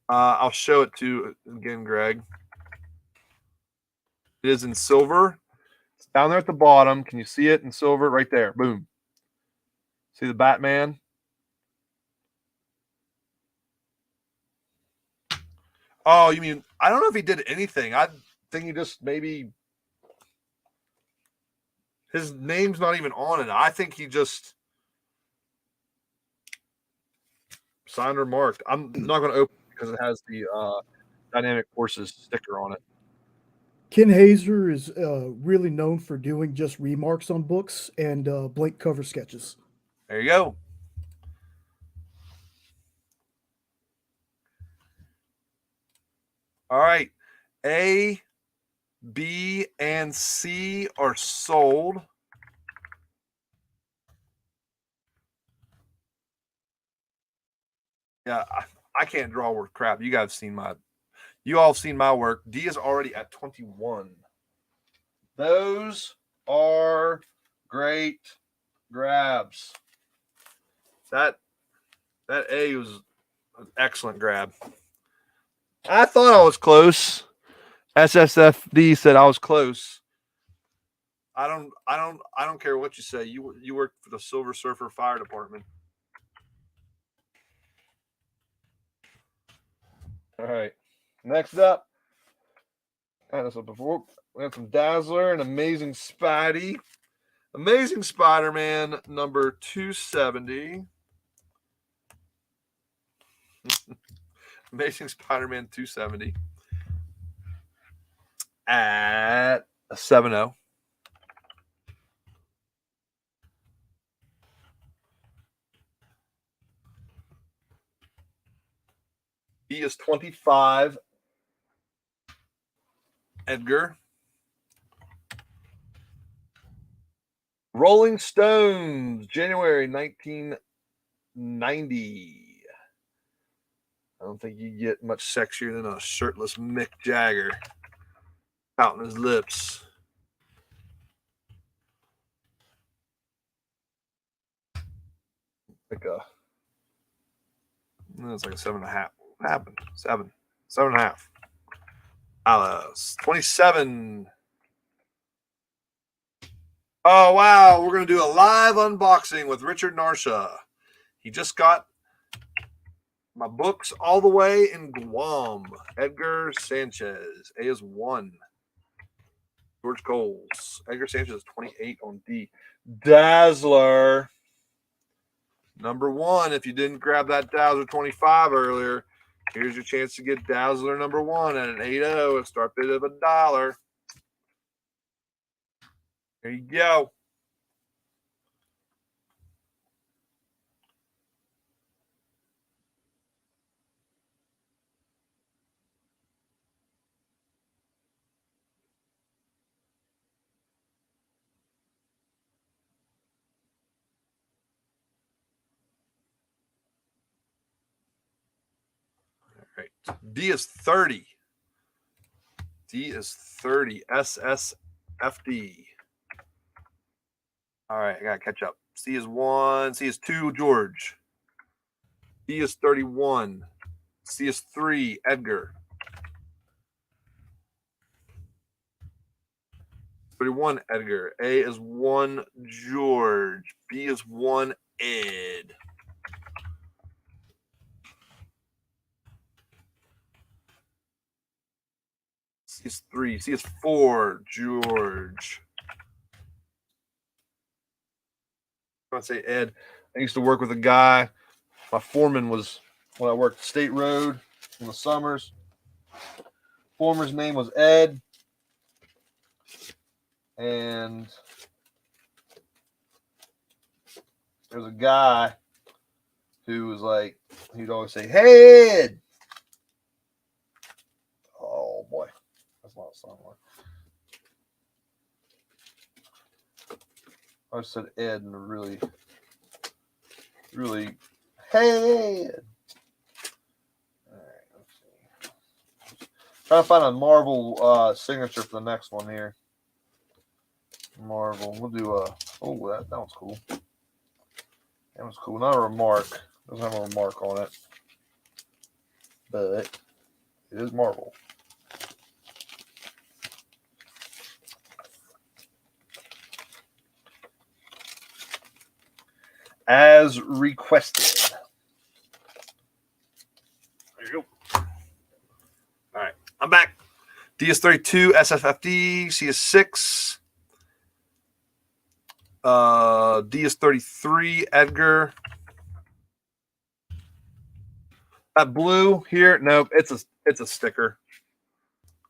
I'll show it to you again, Greg. It is in silver. It's down there at the bottom. Can you see it in silver? Right there. Boom. See the Batman? Oh, you mean, I don't know if he did anything. I think he just maybe, his name's not even on it. I think he just signed or marked. I'm not going to open it because it has the Dynamic Forces sticker on it. Ken Hazer is really known for doing just remarks on books and blank cover sketches. There you go. All right. A, B, and C are sold. Yeah, I can't draw worth crap. You guys you all have seen my work. D is already at 21. Those are great grabs. That A was an excellent grab. I thought I was close. SSFD said I was close. I don't care what you say. You work for the Silver Surfer Fire Department. All right. Next up, had this one before. We have some Dazzler and Amazing Spidey. Amazing Spider-Man number 270. Amazing Spider-Man 270 at a 7.0. He is 25. Edgar. Rolling Stones, January 1990. I don't think you get much sexier than a shirtless Mick Jagger pouting his lips. It's like a 7.5. What happened? 7.5. Alice, 27. Oh, wow. We're going to do a live unboxing with Richard Narsha. He just got my books all the way in Guam. Edgar Sanchez. A is 1. George Coles. Edgar Sanchez is 28 on D. Dazzler. Number 1. If you didn't grab that Dazzler 25 earlier, here's your chance to get Dazzler number 1 at an 8.0. A start bid of $1. There you go. Right. D is 30. D is 30. SSFD. All right, I got to catch up. C is 1. C is 2, George. D is 31. C is 3, Edgar. 31, Edgar. A is 1, George. B is 1, Ed. C is 3. C is 4, George. I want to say Ed. I used to work with a guy. My foreman was, when I worked State Road in the summers. Foreman's name was Ed. And there's a guy who was like, he'd always say, "Hey, Ed." Oh, boy. That's not a song. I said Ed and really, hey Ed. All right, let's see. Trying to find a Marvel signature for the next one here. Marvel. We'll do a. Oh, that one's cool. That one's cool. Not a remark. Doesn't have a remark on it, but it is Marvel. As requested. There you go. All right, I'm back. DS32, SFFD, CS6, DS33, Edgar. That blue here, nope, it's a sticker.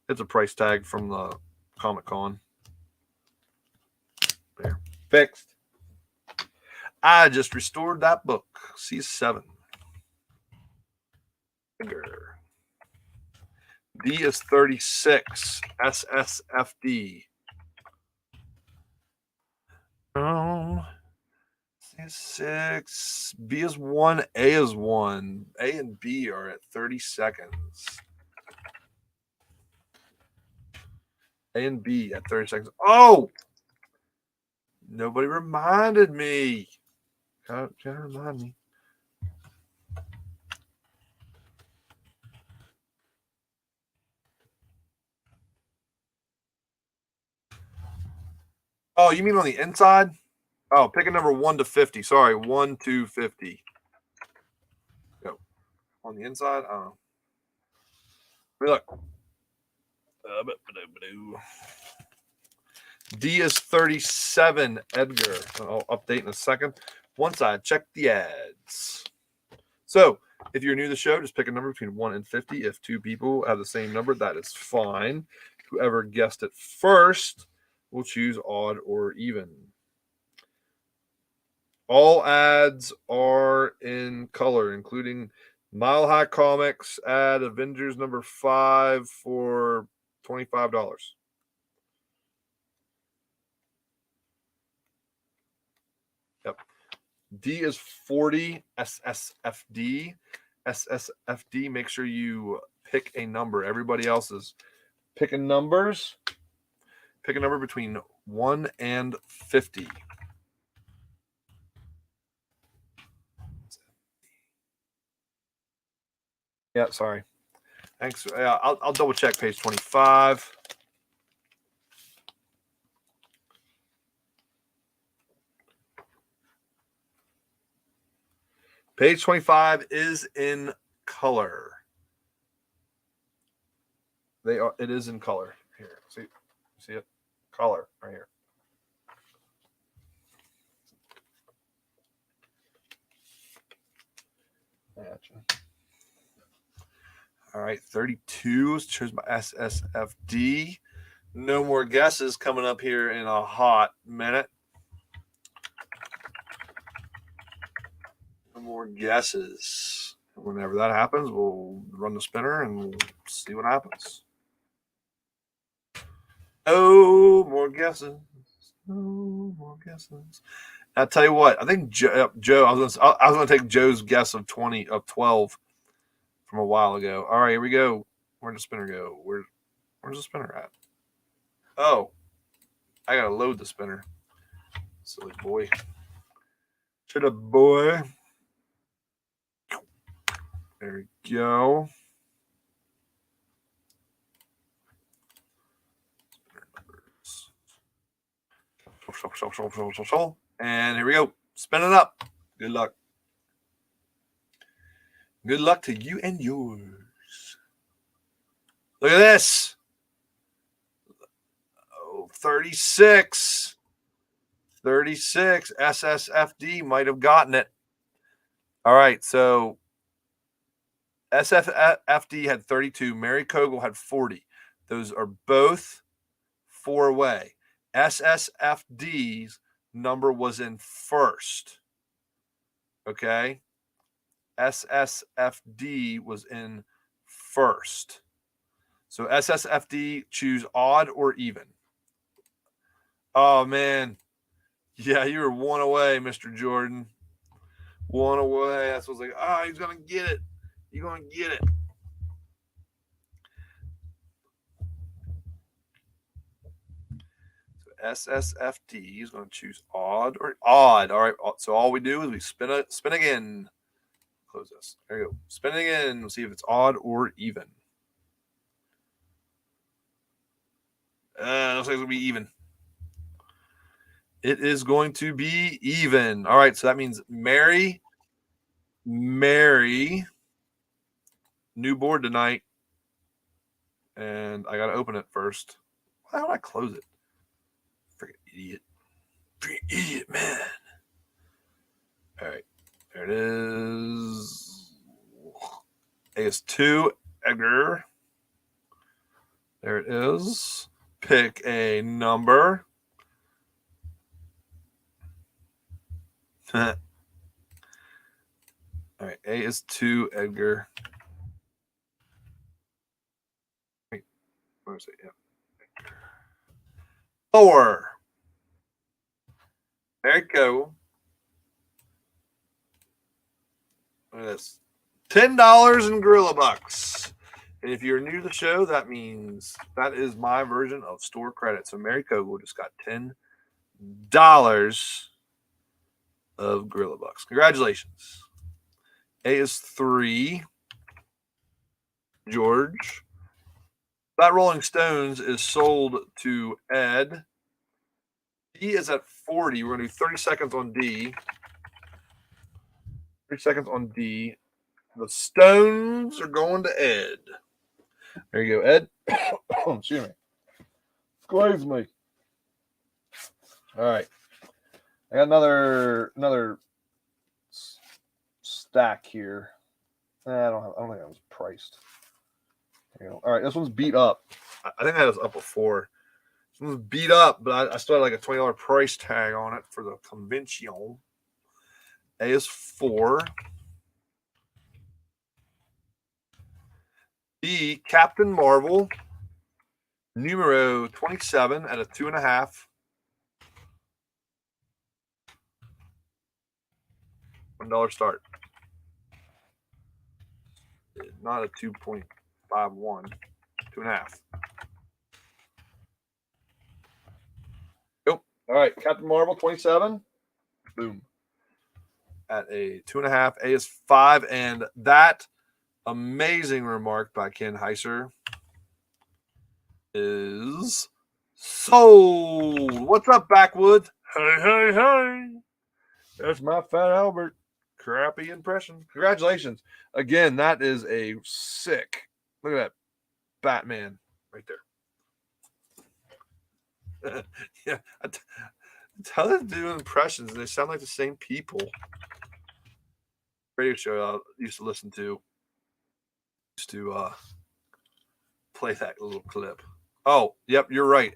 It's a price tag from the Comic Con. There, fixed. I just restored that book. CS7. Edgar. D is 36. SSFD. Oh, C6. B is 1. A is 1. A and B are at 30 seconds. A and B at 30 seconds. Oh! Nobody reminded me. Gotta remind me. Oh, you mean on the inside? Oh, pick a number 1 to 50. Sorry, 1 to 50. Go. On the inside? I don't know. Look. D is 37, Edgar. I'll update in a second. Once I check the ads. So, if you're new to the show, just pick a number between 1 and 50. If two people have the same number, that is fine. Whoever guessed it first will choose odd or even. All ads are in color, including Mile High Comics ad Avengers number 5 for $25. Yep. D is 40, SSFD. SSFD, make sure you pick a number. Everybody else is picking numbers. Pick a number between 1 and 50. Yeah, sorry. Thanks. I'll double check page 25. Page 25 is in color. It is in color. Here, see it? Color right here. Gotcha. All right, 32 is chosen by SSFD. No more guesses coming up here in a hot minute. No more guesses. Whenever that happens, we'll run the spinner and we'll see what happens. Oh, more guesses. No more guesses. I'll tell you what. I think Joe. I was going to take Joe's guess of 12 from a while ago. All right, here we go. Where'd the spinner go? Where's the spinner at? Oh, I gotta load the spinner. Silly boy. Should have boy. There we go. And here we go. Spin it up. Good luck. Good luck to you and yours. Look at this. Oh, 36. 36. SSFD might have gotten it. All right, so SFFD had 32. Mary Kogel had 40. Those are both 4-way. SSFD's number was in first. Okay? SSFD was in first. So SSFD, choose odd or even. Oh, man. Yeah, you were one away, Mr. Jordan. One away. That's what's like, oh, he's going to get it. You're going to get it. So SSFD is going to choose odd or odd. All right. So all we do is we spin again. Close this. There you go. Spin it again. We'll see if it's odd or even. Looks like it's going to be even. It is going to be even. All right. So that means Mary, new board tonight. And I got to open it first. Why don't I close it? Freaking idiot. Freaking idiot, man. All right. There it is. A is 2, Edgar. There it is. Pick a number. All right. A is 2, Edgar. Wait. Where is it? Yeah. 4. There you go. Look at this. $10 in Gorilla Bucks. And if you're new to the show, that means that is my version of store credit. So Mary Kogel just got $10 of Gorilla Bucks. Congratulations. A is 3. George. That Rolling Stones is sold to Ed. D is at 40. We're going to do 30 seconds on D. 30 seconds on D. The Stones are going to Ed. There you go, Ed. Excuse me. Excuse me. All right. I got another stack here. I don't think that was priced. There you go. All right, this one's beat up. I think that was up before. This one's beat up, but I still had like a $20 price tag on it for the convention. A is 4. B, Captain Marvel, numero 27 at a 2.5. $1 start. Not a 2.51. 2.5. Nope. All right. Captain Marvel 27. Boom. At a 2.5. A is 5. And that amazing remark by Ken Heiser is sold. What's up, Backwood? Hey, hey, hey. That's my Fat Albert. Crappy impression. Congratulations. Again, that is a sick. Look at that Batman right there. Yeah. How they do impressions. They sound like the same people. Radio show I used to listen to. Used to play that little clip. Oh, yep, you're right.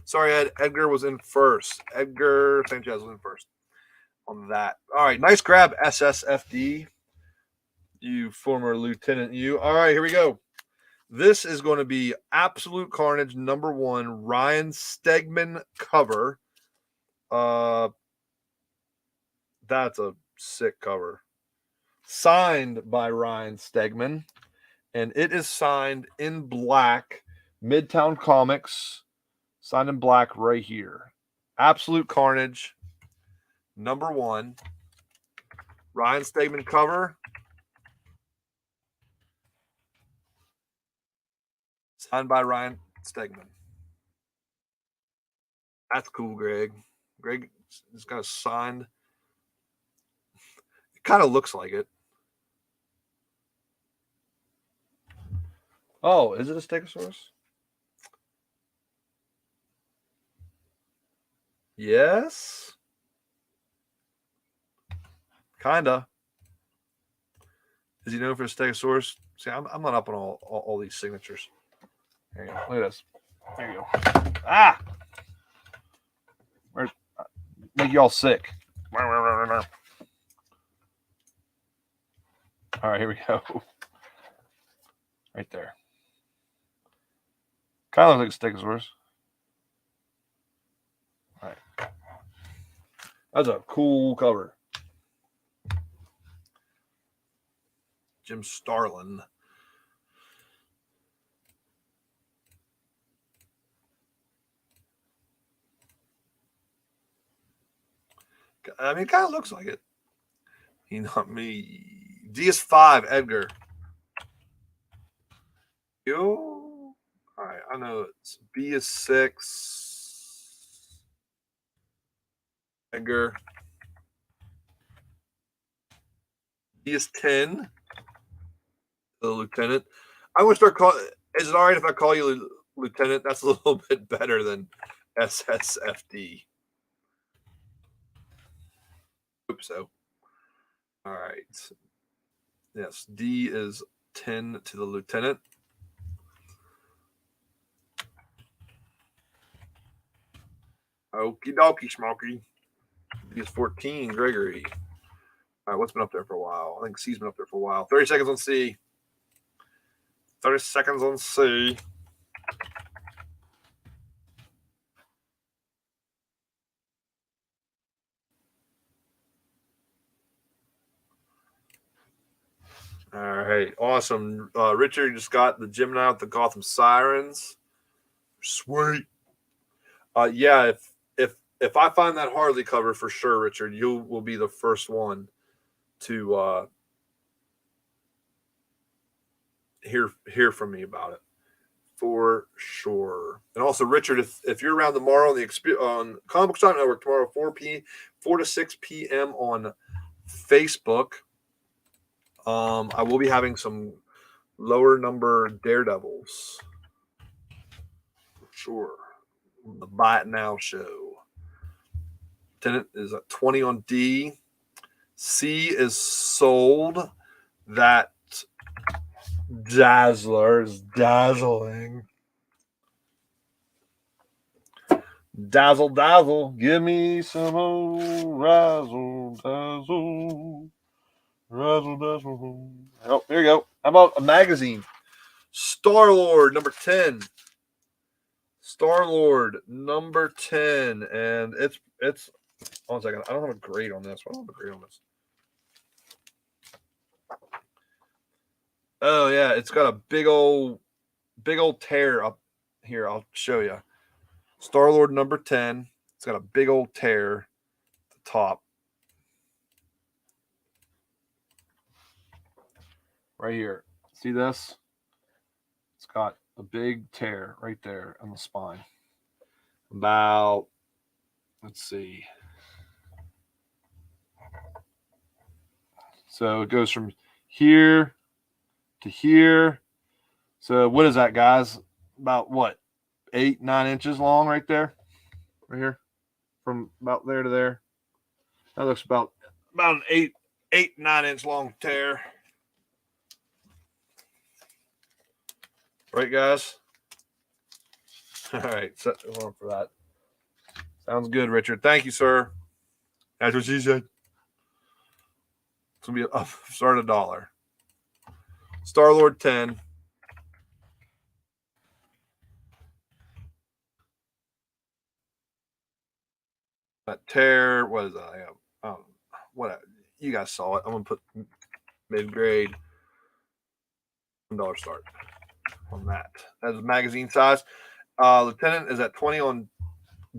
Sorry, Ed. Edgar was in first. Edgar Sanchez was in first on that. All right, nice grab, SSFD. You former lieutenant, you. All right, here we go. This is going to be Absolute Carnage #1 Ryan Stegman cover. That's a sick cover. Signed by Ryan Stegman. And it is signed in black. Midtown Comics. Signed in black right here. Absolute Carnage #1. Ryan Stegman cover. Signed by Ryan Stegman. That's cool, Greg. Greg has got a signed. It kind of looks like it. Oh, is it a Stegosaurus? Yes. Kinda. Is he known for a Stegosaurus? See, I'm not up on all these signatures. There you go. Look at this. There you go. Ah! Where's make y'all sick. All right, here we go. Right there. Kind of looks like a Stegosaurus. All right. That's a cool cover. Jim Starlin. I mean, it kind of looks like it. He not me. D is 5, Edgar. Yo. All right, I know it's B is 6. Edgar. D is 10. The lieutenant. I'm gonna start calling. Is it all right if I call you lieutenant? That's a little bit better than SSFD. Hope so. All right. Yes, D is 10 to the lieutenant. Okie dokie, Smokey. D is 14, Gregory. All right, what's been up there for a while? I think C's been up there for a while. 30 seconds on C. 30 seconds on C. All right, awesome. Richard just got the Gemini with the Gotham Sirens. Sweet. Yeah, if I find that Harley cover for sure, Richard, you will be the first one to hear from me about it for sure. And also, Richard, if you're around tomorrow on Comic Book Time Network tomorrow, 4 to 6 p.m. on Facebook, I will be having some lower number Daredevils for sure. The Buy It Now show. Tenant is at 20 on D. C is sold. That Dazzler is dazzling. Dazzle, dazzle. Give me some old razzle, dazzle. Razzle, dazzle. Oh, here you go. How about a magazine? Star-Lord, number 10. Star-Lord, number 10. And it's 1 second. I don't have a grade on this. I don't have a grade on this. Oh, yeah. It's got a big old tear up here. I'll show you. Star-Lord number 10. It's got a big old tear at the top. Right here. See this? It's got a big tear right there on the spine. About, let's see. So it goes from here to here. So what is that, guys? About what? 8-9 inches long right there? Right here? From about there to there. That looks about an 8-9 inch long tear. Right, guys? All right, set one for that. Sounds good, Richard. Thank you, sir. That's what she said. It's going to be start $1. Star-Lord 10. That tear, what is that? What you guys saw it. I'm gonna put mid-grade $1 start on that. That's magazine size. Lieutenant is at 20 on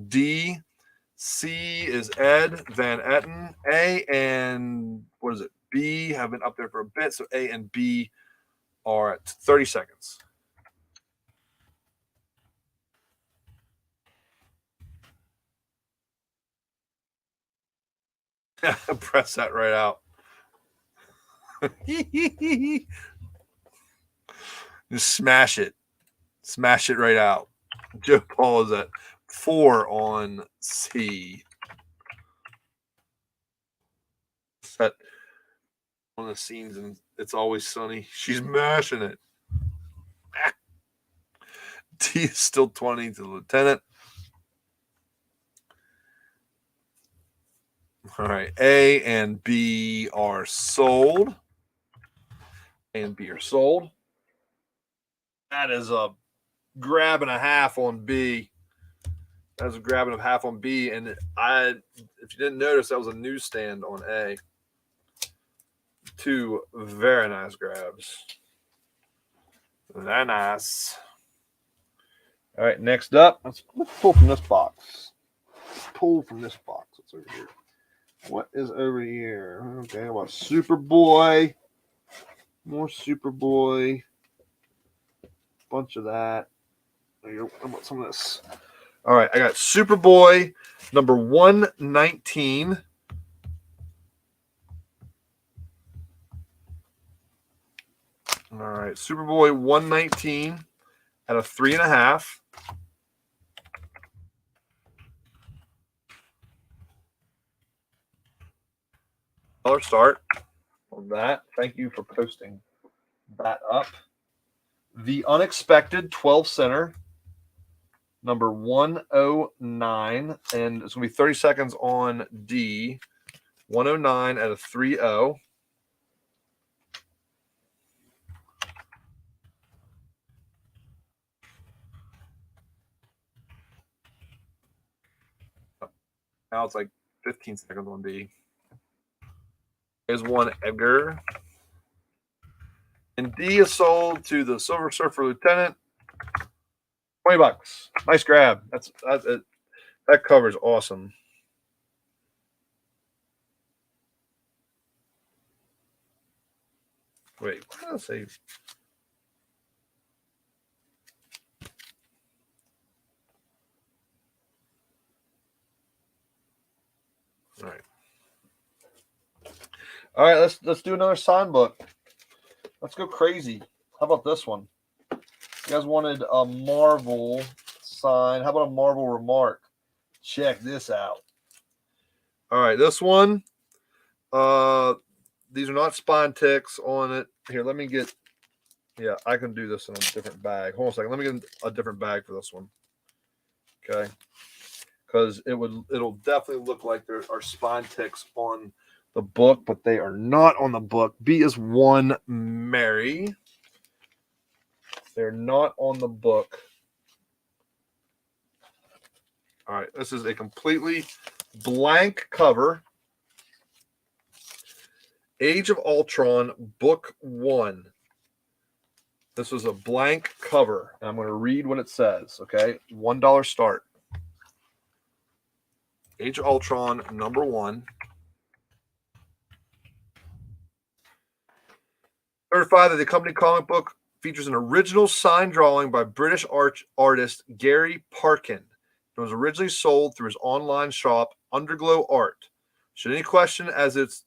D. C is Ed Van Etten. A and what is it? B have been up there for a bit, so A and B are at 30 seconds. Press that right out. Just smash it. Smash it right out. Joe Paul is at 4 on C. That one of the scenes in It's Always Sunny. She's mashing it. D is still 20 to the lieutenant. All right. A and B are sold. A and B are sold. That is a grab and a half on B. That's a grab and a half on B. And If you didn't notice, that was a newsstand on A. 2 very nice grabs. Very nice. All right, next up, let's pull from this box. What's over here? What is over here? Okay, how about Superboy? More Superboy. Bunch of that. There you go. How about some of this? All right, I got Superboy number 119. All right, Superboy 119 at a 3.5. Color start on that. Thank you for posting that up. The Unexpected 12 center, number 109, and it's going to be 30 seconds on D. 109 at a 3.0. Now it's like 15 seconds on D. Here's one Edgar. And D is sold to the Silver Surfer Lieutenant. $20. Nice grab. That's it. That cover's awesome. Wait, what did I say? All right. All right, let's do another sign book. Let's go crazy. How about this one? You guys wanted a Marvel sign. How about a Marvel remark? Check this out. All right, this one. These are not spine ticks on it. Here, let me get. Yeah, I can do this in a different bag. Hold on a second. Let me get a different bag for this one. Okay, because it'll definitely look like there are spine ticks on the book, but they are not on the book. B is 1 Mary. They're not on the book. All right, this is a completely blank cover. Age of Ultron, Book 1. This was a blank cover. And I'm going to read what it says, okay? $1 start. Age of Ultron, number 1. Certified that the company comic book features an original sign drawing by British artist Gary Parkin. It was originally sold through his online shop, Underglow Art. Should any question as its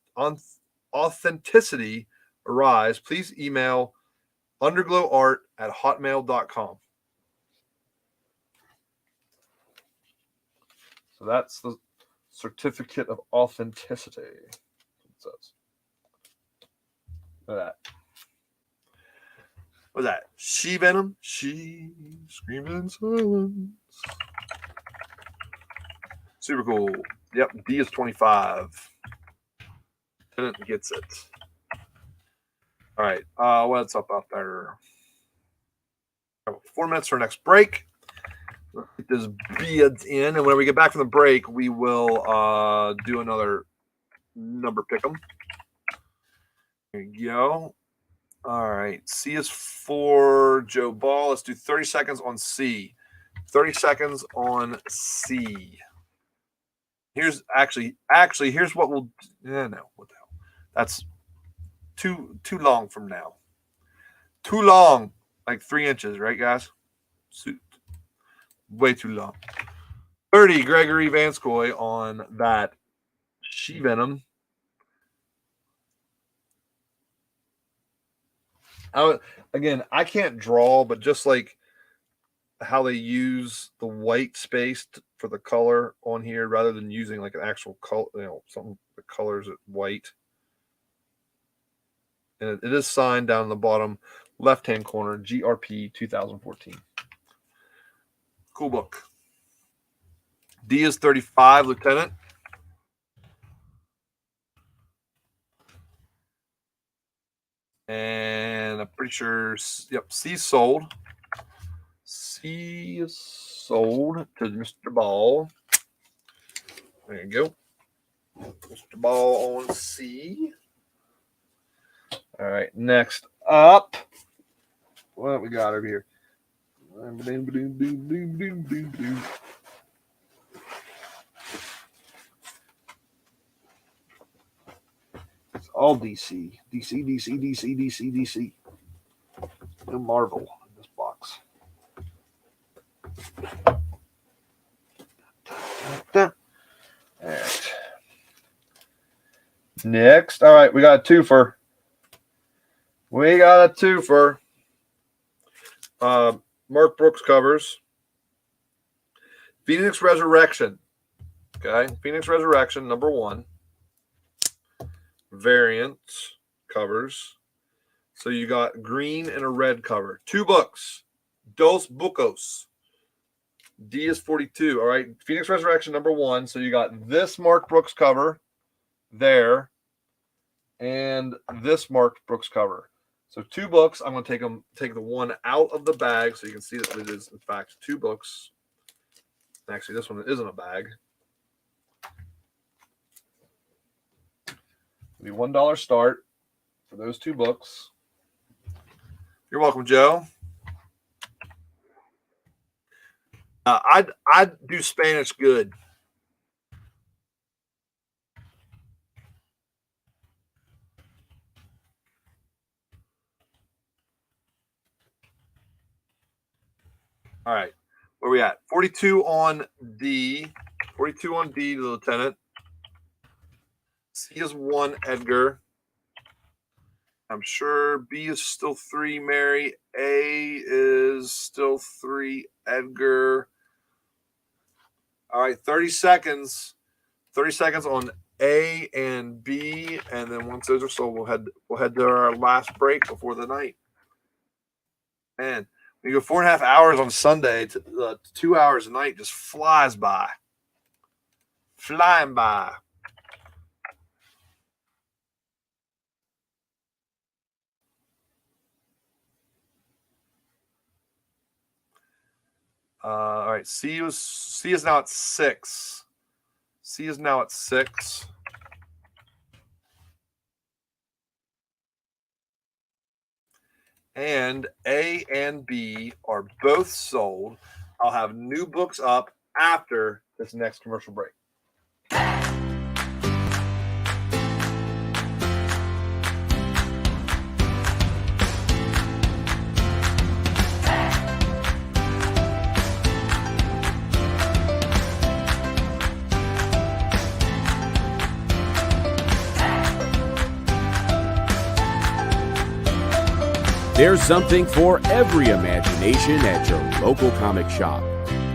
authenticity arise, please email underglowart@hotmail.com. So that's the certificate of authenticity. It says. Look at that. What's that? She Venom? She screaming in silence. Super cool. Yep, D is 25. Tenant gets it. All right, what's up out there? 4 minutes for our next break. Let's get this beads in, and when we get back from the break, we will do another number pick 'em. There you go. All right, C is for Joe Ball. Let's do 30 seconds on C. 30 seconds on C. Here's actually here's what we'll no, what the hell? That's too long from now. Too long, like 3 inches, right, guys? Way too long. 30 Gregory Vanskoy on that She Venom. I can't draw, but just like how they use the white space for the color on here rather than using like an actual color, something that colors it white. And it is signed down in the bottom left-hand corner, GRP 2014. Cool book. D is 35, Lieutenant. And I'm pretty sure, yep, C sold. C is sold to Mr. Ball. There you go. Mr. Ball on C. All right, next up, what we got over here? It's all DC. DC. No Marvel in this box. All right. Next. All right, we got a twofer. Mark Brooks covers. Phoenix Resurrection. Okay. Phoenix Resurrection, #1. Variant covers. So you got green and a red cover. 2 books. Dos Bucos. D is 42. All right. Phoenix Resurrection, #1. So you got this Mark Brooks cover there and this Mark Brooks cover. So 2 books. I'm going to take the one out of the bag so you can see that it is, in fact, 2 books. Actually, this one isn't a bag. It'll be $1 start for those 2 books. You're welcome, Joe. I'd do Spanish good. All right. Where we at? 42 on D. 42 on D, the lieutenant. C is 1, Edgar. I'm sure B is still 3, Mary. A is still 3, Edgar. All right, 30 seconds. 30 seconds on A and B, and then once those are sold, we'll head to our last break before the night. And we go 4.5 hours on Sunday to 2 hours a night just flies by. Flying by. All right, C is now at 6. C is now at 6. And A and B are both sold. I'll have new books up after this next commercial break. There's something for every imagination at your local comic shop.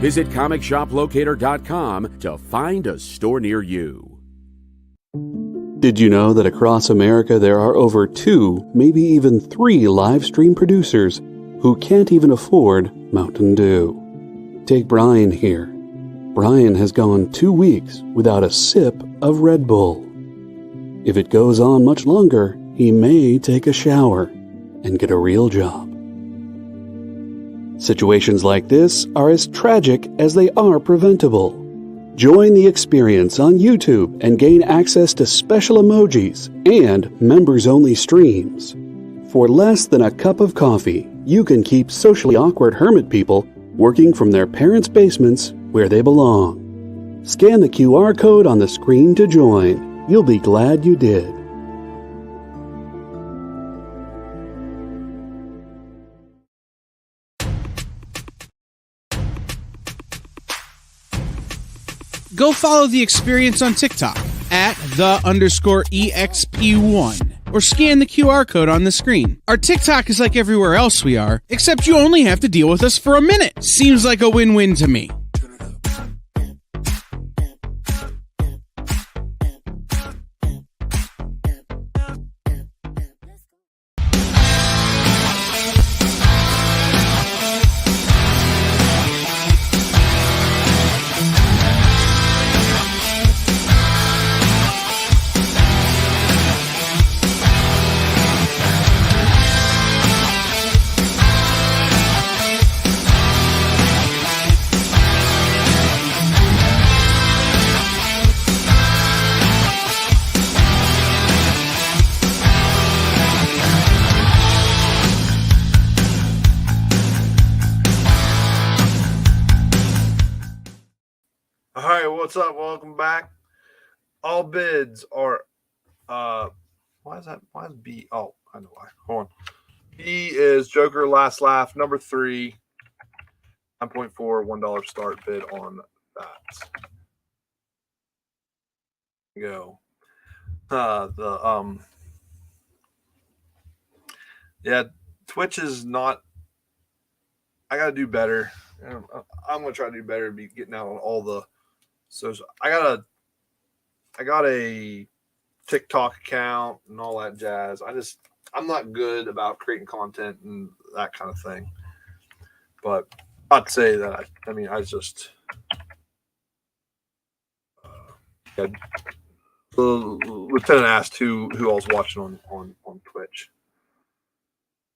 Visit comicshoplocator.com to find a store near you. Did you know that across America there are over 2, maybe even 3 live stream producers who can't even afford Mountain Dew? Take Brian here. Brian has gone 2 weeks without a sip of Red Bull. If it goes on much longer, he may take a shower and get a real job. Situations like this are as tragic as they are preventable. Join the experience on YouTube and gain access to special emojis and members-only streams. For less than a cup of coffee, you can keep socially awkward hermit people working from their parents' basements where they belong. Scan the QR code on the screen to join. You'll be glad you did. Go follow the experience on TikTok at @the_EXP1 or scan the QR code on the screen. Our TikTok is like everywhere else we are, except you only have to deal with us for a minute. Seems like a win-win to me. what's up? Welcome back. All bids are why is B? Oh, I know why. Hold on. B is Joker Last Laugh, number 3, 9.4, $1 start bid on that. Go. Yeah, Twitch is not. I gotta do better. I'm gonna try to do better. Be getting out on all the social. I got a TikTok account and all that jazz. I'm not good about creating content and that kind of thing. But I'd say that I just the lieutenant asked who I was watching on Twitch.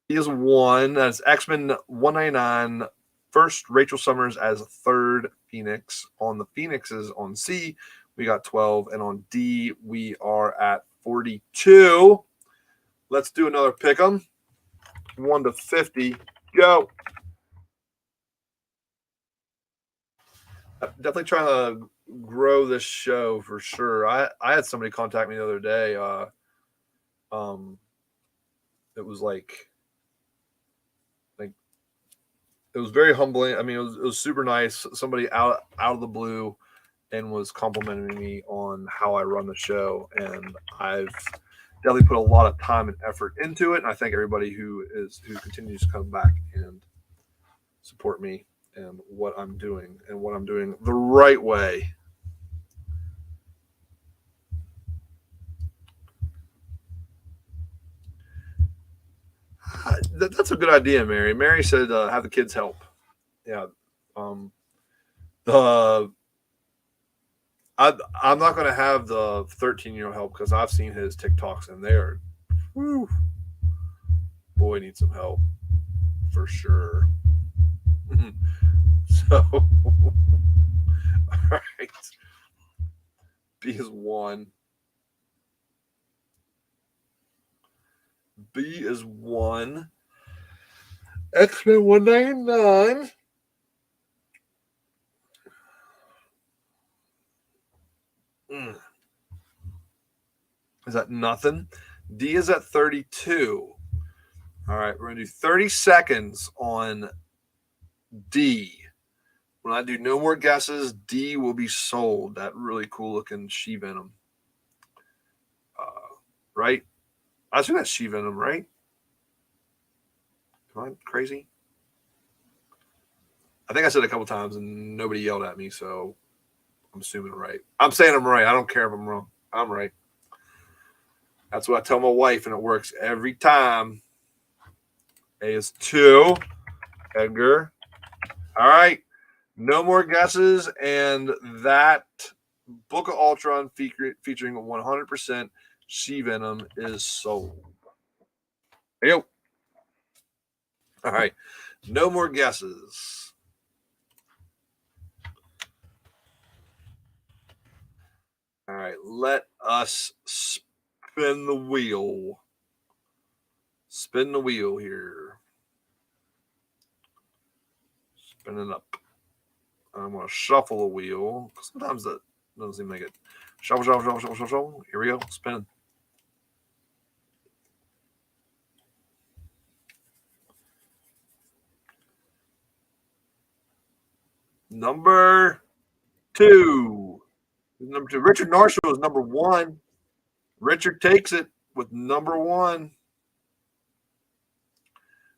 He is 1. That's X-Men 199. First, Rachel Summers as 3rd Phoenix. On the Phoenixes on C, we got 12. And on D, we are at 42. Let's do another pick 'em. 1 to 50. Go. I'm definitely trying to grow this show for sure. I had somebody contact me the other day. It was like it was very humbling. I mean, it was super nice. Somebody out of the blue and was complimenting me on how I run the show, and I've definitely put a lot of time and effort into it. And I thank everybody who continues to come back and support me and what I'm doing the right way. That's a good idea, Mary. Mary said have the kids help. Yeah. I'm not going to have the 13-year-old help because I've seen his TikToks and they are, whew, boy needs some help for sure. So, all right. B is 1. B is 1. X-Men 199. Is that nothing? D is at 32. All right, we're going to do 30 seconds on D. When I do no more guesses, D will be sold. That really cool looking She-Venom. Right? I assume that's She-Venom, right? Am I crazy? I think I said it a couple times and nobody yelled at me, so I'm assuming right. I'm saying I'm right. I don't care if I'm wrong. I'm right. That's what I tell my wife, and it works every time. A is 2. Edgar. All right. No more guesses, and that Book of Ultron featuring 100% She-Venom is sold. There you go. All right. No more guesses. All right. Let us spin the wheel. Spin the wheel here. Spin it up. I'm going to shuffle the wheel. Sometimes that doesn't seem like it. Shuffle, shuffle, shuffle, shuffle, shuffle. Here we go. Spin. Number 2. Number 2. Richard Marshall is number 1. Richard takes it with number 1.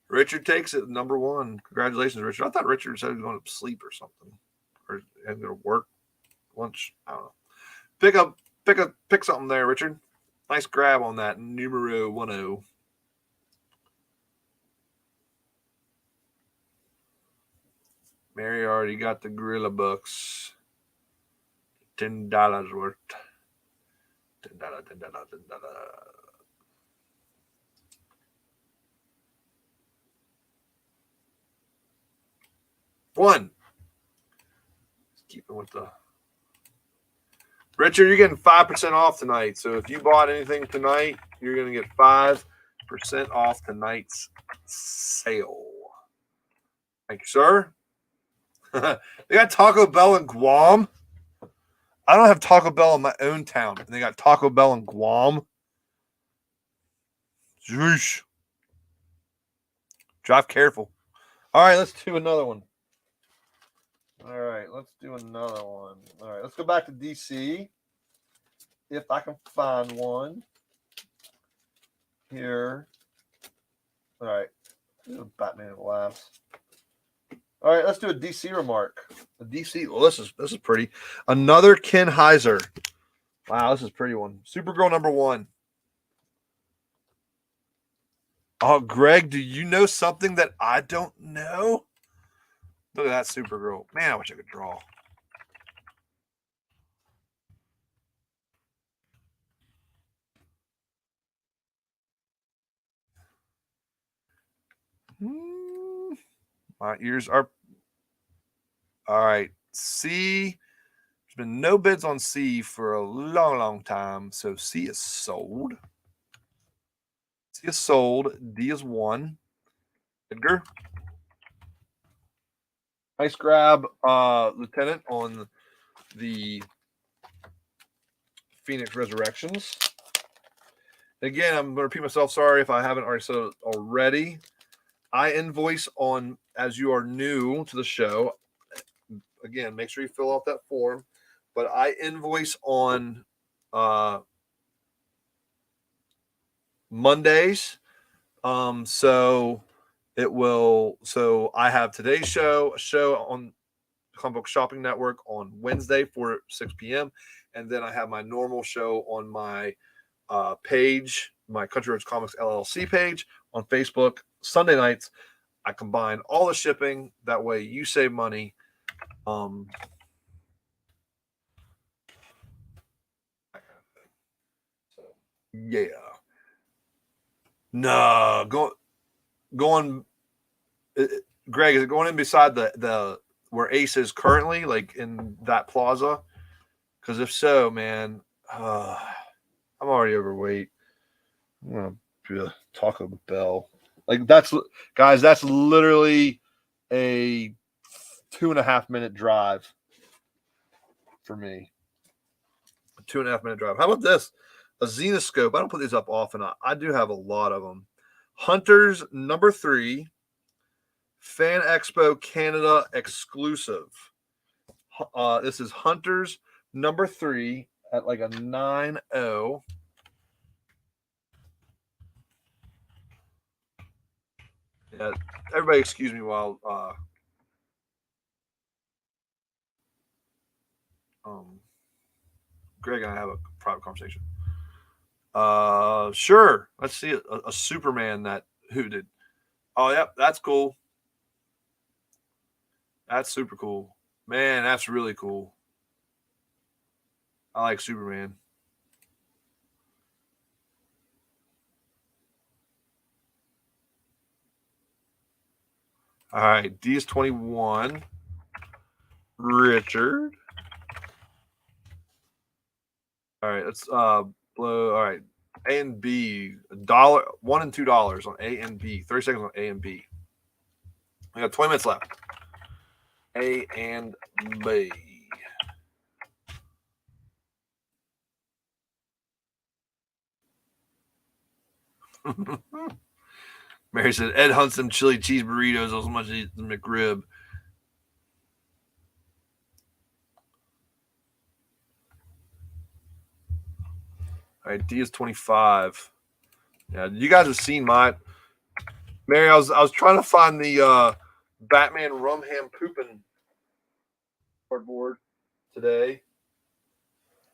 Richard takes it number 1. Congratulations, Richard. I thought Richard said he was going to sleep or something, or going to work lunch. I don't know. Pick something there, Richard. Nice grab on that numero 10. Mary already got the Gorilla books. $10 worth. $10. One. Keeping with the Richard, you're getting 5% off tonight. So if you bought anything tonight, you're going to get 5% off tonight's sale. Thank you, sir. They got Taco Bell in Guam. I don't have Taco Bell in my own town, and they got Taco Bell in Guam. Jeez. Drive careful. All right, let's do another one. All right, let's do another one. All right, let's go back to DC. If I can find one here. All right, Batman laughs. All right, let's do a DC remark. A DC. Well, this is pretty. Another Ken Heiser. Wow, this is a pretty one. Supergirl #1. Oh, Greg, do you know something that I don't know? Look at that Supergirl. Man, I wish I could draw. My ears are. All right. C. There's been no bids on C for a long, long time. So C is sold. C is sold. D is won. Edgar. Nice grab, Lieutenant, on the Phoenix Resurrections. Again, I'm going to repeat myself. Sorry if I haven't already said it already. I invoice on, as you are new to the show. Again, make sure you fill out that form. But I invoice on Mondays. So it will. So I have today's show, a show on Comic Book Shopping Network on Wednesday for 6 p.m. And then I have my normal show on my page, my Country Roads Comics LLC page on Facebook, Sunday nights. I combine all the shipping. That way you save money. Yeah. No, going. Greg, is it going in beside the where Ace is currently, like in that plaza? Because if so, man, I'm already overweight. I'm gonna be a Taco Bell. Like that's literally a 2.5 minute drive for me. A 2.5 minute drive. How about this? A Xenoscope. I don't put these up often. I do have a lot of them. Hunters #3. Fan Expo Canada exclusive. This is Hunters #3 at like a 9.0. Yeah, everybody excuse me while Greg and I have a private conversation. Sure. Let's see a Superman that hooted. Oh, yep, that's cool. That's super cool. Man, that's really cool. I like Superman. All right, D is 21. Richard. All right, let's blow. All right, A and B, $1 and $2 on A and B. 30 seconds on A and B. We got 20 minutes left. A and B. Mary said Ed hunts them chili cheese burritos as much as the McRib. All right, D is 25. Yeah, you guys have seen my Mary. I was trying to find the Batman Rumham pooping cardboard today.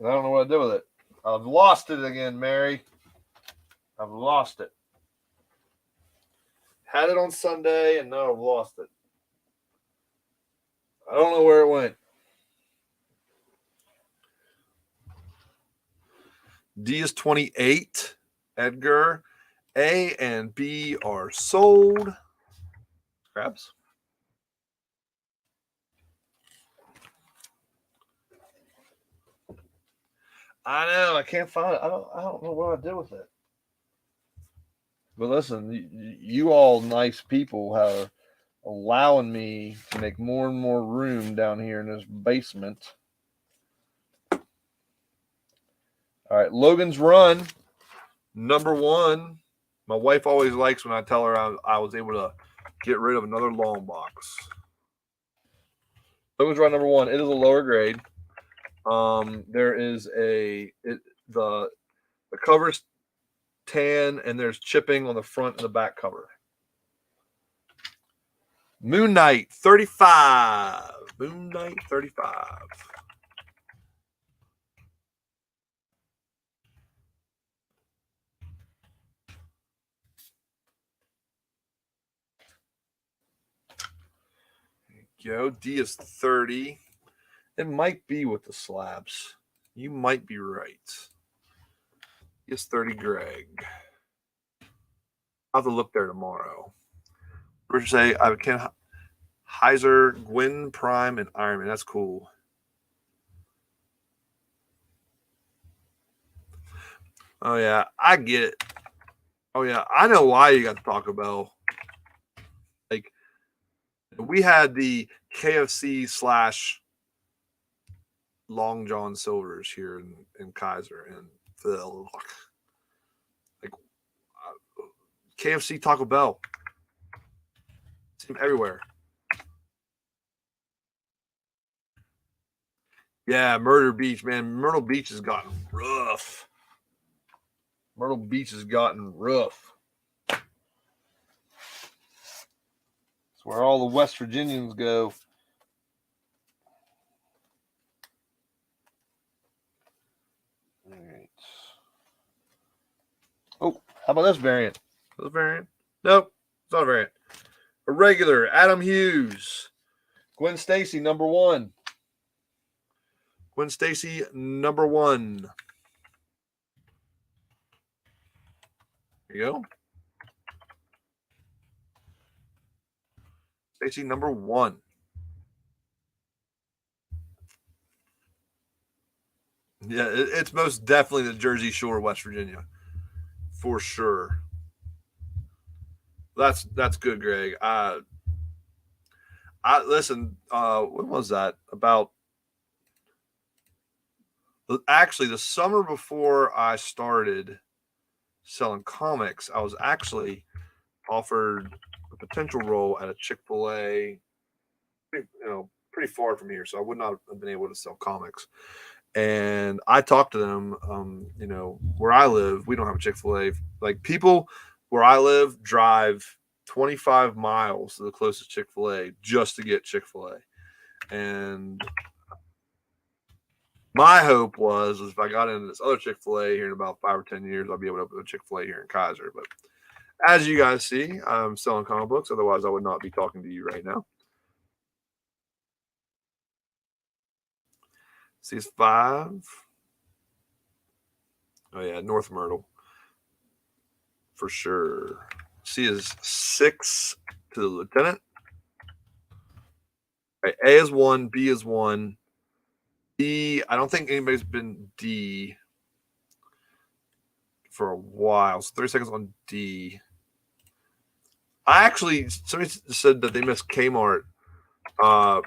I don't know what to do with it. I've lost it again, Mary. I've lost it. Had it on Sunday, and now I've lost it. I don't know where it went. D is 28. Edgar. A and B are sold. Crabs. I know. I can't find it. I don't know what I did with it. But listen, you all nice people are allowing me to make more and more room down here in this basement. All right, Logan's Run, number 1. My wife always likes when I tell her I was able to get rid of another long box. Logan's Run, number 1. It is a lower grade. There is the cover's tan, and there's chipping on the front and the back cover. Moon Knight 35. Moon Knight 35. Go. D is 30. It might be with the slabs. You might be right. D is 30 Greg. I'll have to look there tomorrow. Richard say I can Heiser, Gwen Prime, and Iron Man. That's cool. Oh yeah, I get it. Oh yeah, I know why you got the Taco Bell. Like, we had the KFC / Long John Silver's here in Kaiser and Phil. Like, KFC, Taco Bell. See them everywhere. Yeah, Myrtle Beach, man. Myrtle Beach has gotten rough. Myrtle Beach has gotten rough. It's where all the West Virginians go. All right. Oh, how about this variant? Is this a variant? Nope, it's not a variant. A regular, Adam Hughes. Gwen Stacy, number 1. Gwen Stacy, number 1. There you go. Stacy, number 1. Yeah, it's most definitely the Jersey Shore, West Virginia, for sure. That's good, Greg. I listen. When was that? Actually, the summer before I started selling comics, I was actually offered a potential role at a Chick-fil-A, pretty far from here, so I would not have been able to sell comics. And I talked to them, where I live, we don't have a Chick-fil-A. Like, people where I live drive 25 miles to the closest Chick-fil-A just to get Chick-fil-A. And my hope was if I got into this other Chick-fil-A here in about 5 or 10 years, I'll be able to open a Chick-fil-A here in Kaiser. But as you guys see, I'm selling comic books. Otherwise, I would not be talking to you right now. C is 5. Oh, yeah, North Myrtle. For sure. C is 6 to the lieutenant. All right, A is 1. B is 1. D, I don't think anybody's been D for a while. So 30 seconds on D. Somebody said that they missed Kmart. Was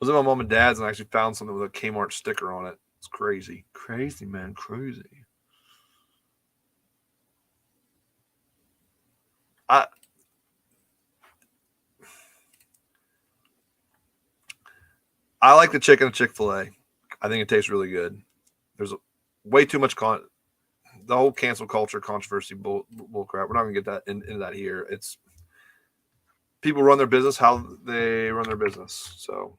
at my mom and dad's and I actually found something with a Kmart sticker on it. It's crazy. Crazy, man. Crazy. I like the chicken at Chick-fil-A. I think it tastes really good. There's way too much the whole cancel culture controversy bull crap. We're not gonna get that into that here. It's people run their business how they run their business. So,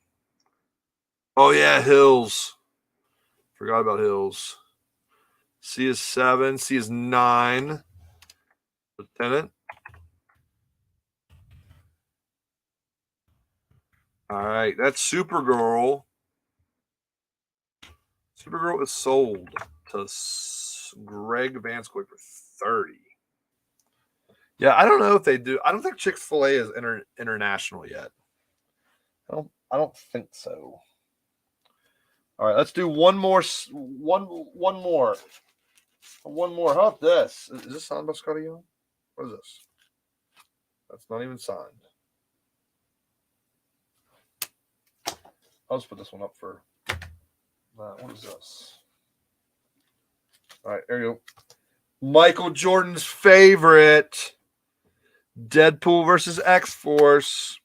oh yeah, Hills. Forgot about Hills. C is 7. C is 9. Lieutenant. All right, that's Supergirl. Supergirl is sold to Greg Vanscoy for 30. Yeah, I don't know if they do. I don't think Chick-fil-A is international yet. I don't think so. All right, let's do one more. One more. How about this? Is this signed by Scotty Young? What is this? That's not even signed. I'll just put this one up for what is this? All right, there you go. Michael Jordan's favorite, Deadpool versus X-Force,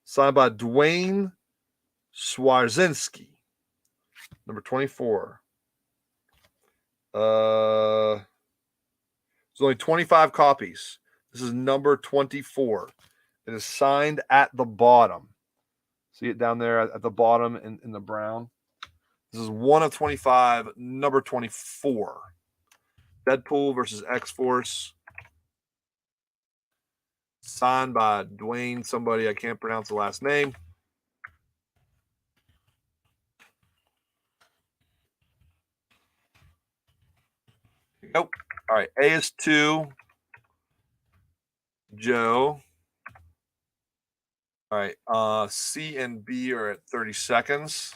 signed by Dwayne Swarzinski, number 24. There's only 25 copies. This is number 24. It is signed at the bottom. See it down there at the bottom in the brown? This is one of 25, number 24. Deadpool versus X-Force. Signed by Dwayne, somebody I can't pronounce the last name. Nope. All right. A is 2. Joe. All right. C and B are at 30 seconds.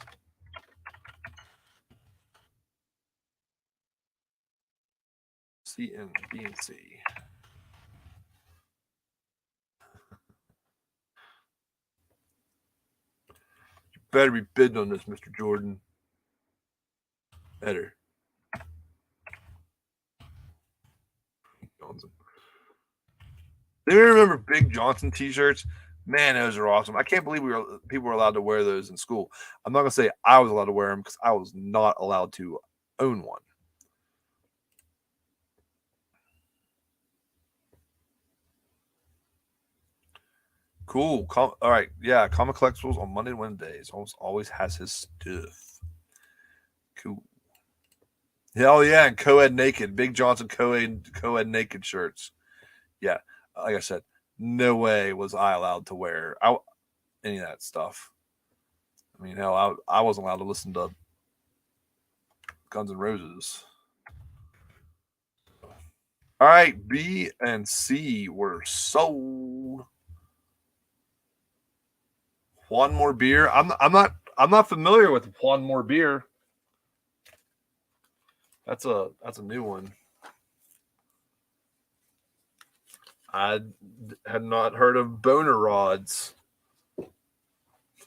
C and B and C. You better be bidding on this, Mr. Jordan. Better. Johnson. Do you remember Big Johnson t-shirts? Man, those are awesome. I can't believe people were allowed to wear those in school. I'm not going to say I was allowed to wear them because I was not allowed to own one. Cool. All right. Yeah. Comic Collectibles on Monday and Wednesdays. Always has his stuff. Cool. Hell yeah. And co-ed naked. Big Johnson co-ed naked shirts. Yeah. Like I said, no way was I allowed to wear any of that stuff. I mean, hell, I wasn't allowed to listen to Guns N' Roses. All right. B and C were sold. One More Beer. I'm not familiar with One More Beer. That's a new one. I had not heard of boner rods.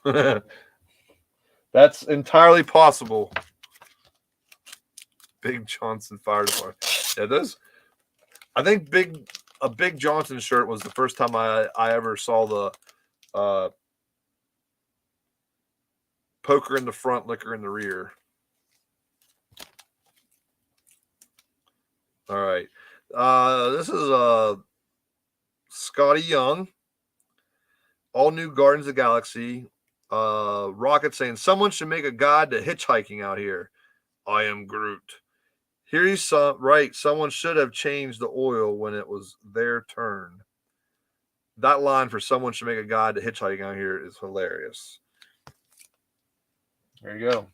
That's entirely possible. Big Johnson Fire Department. Yeah, those. I think a Big Johnson shirt was the first time I ever saw the poker in the front, liquor in the rear. All right. This is Scotty Young. All New Gardens of the Galaxy. Rocket saying, someone should make a guide to hitchhiking out here. I am Groot. Here he's right. Someone should have changed the oil when it was their turn. That line for someone should make a guide to hitchhiking out here is hilarious. There you go.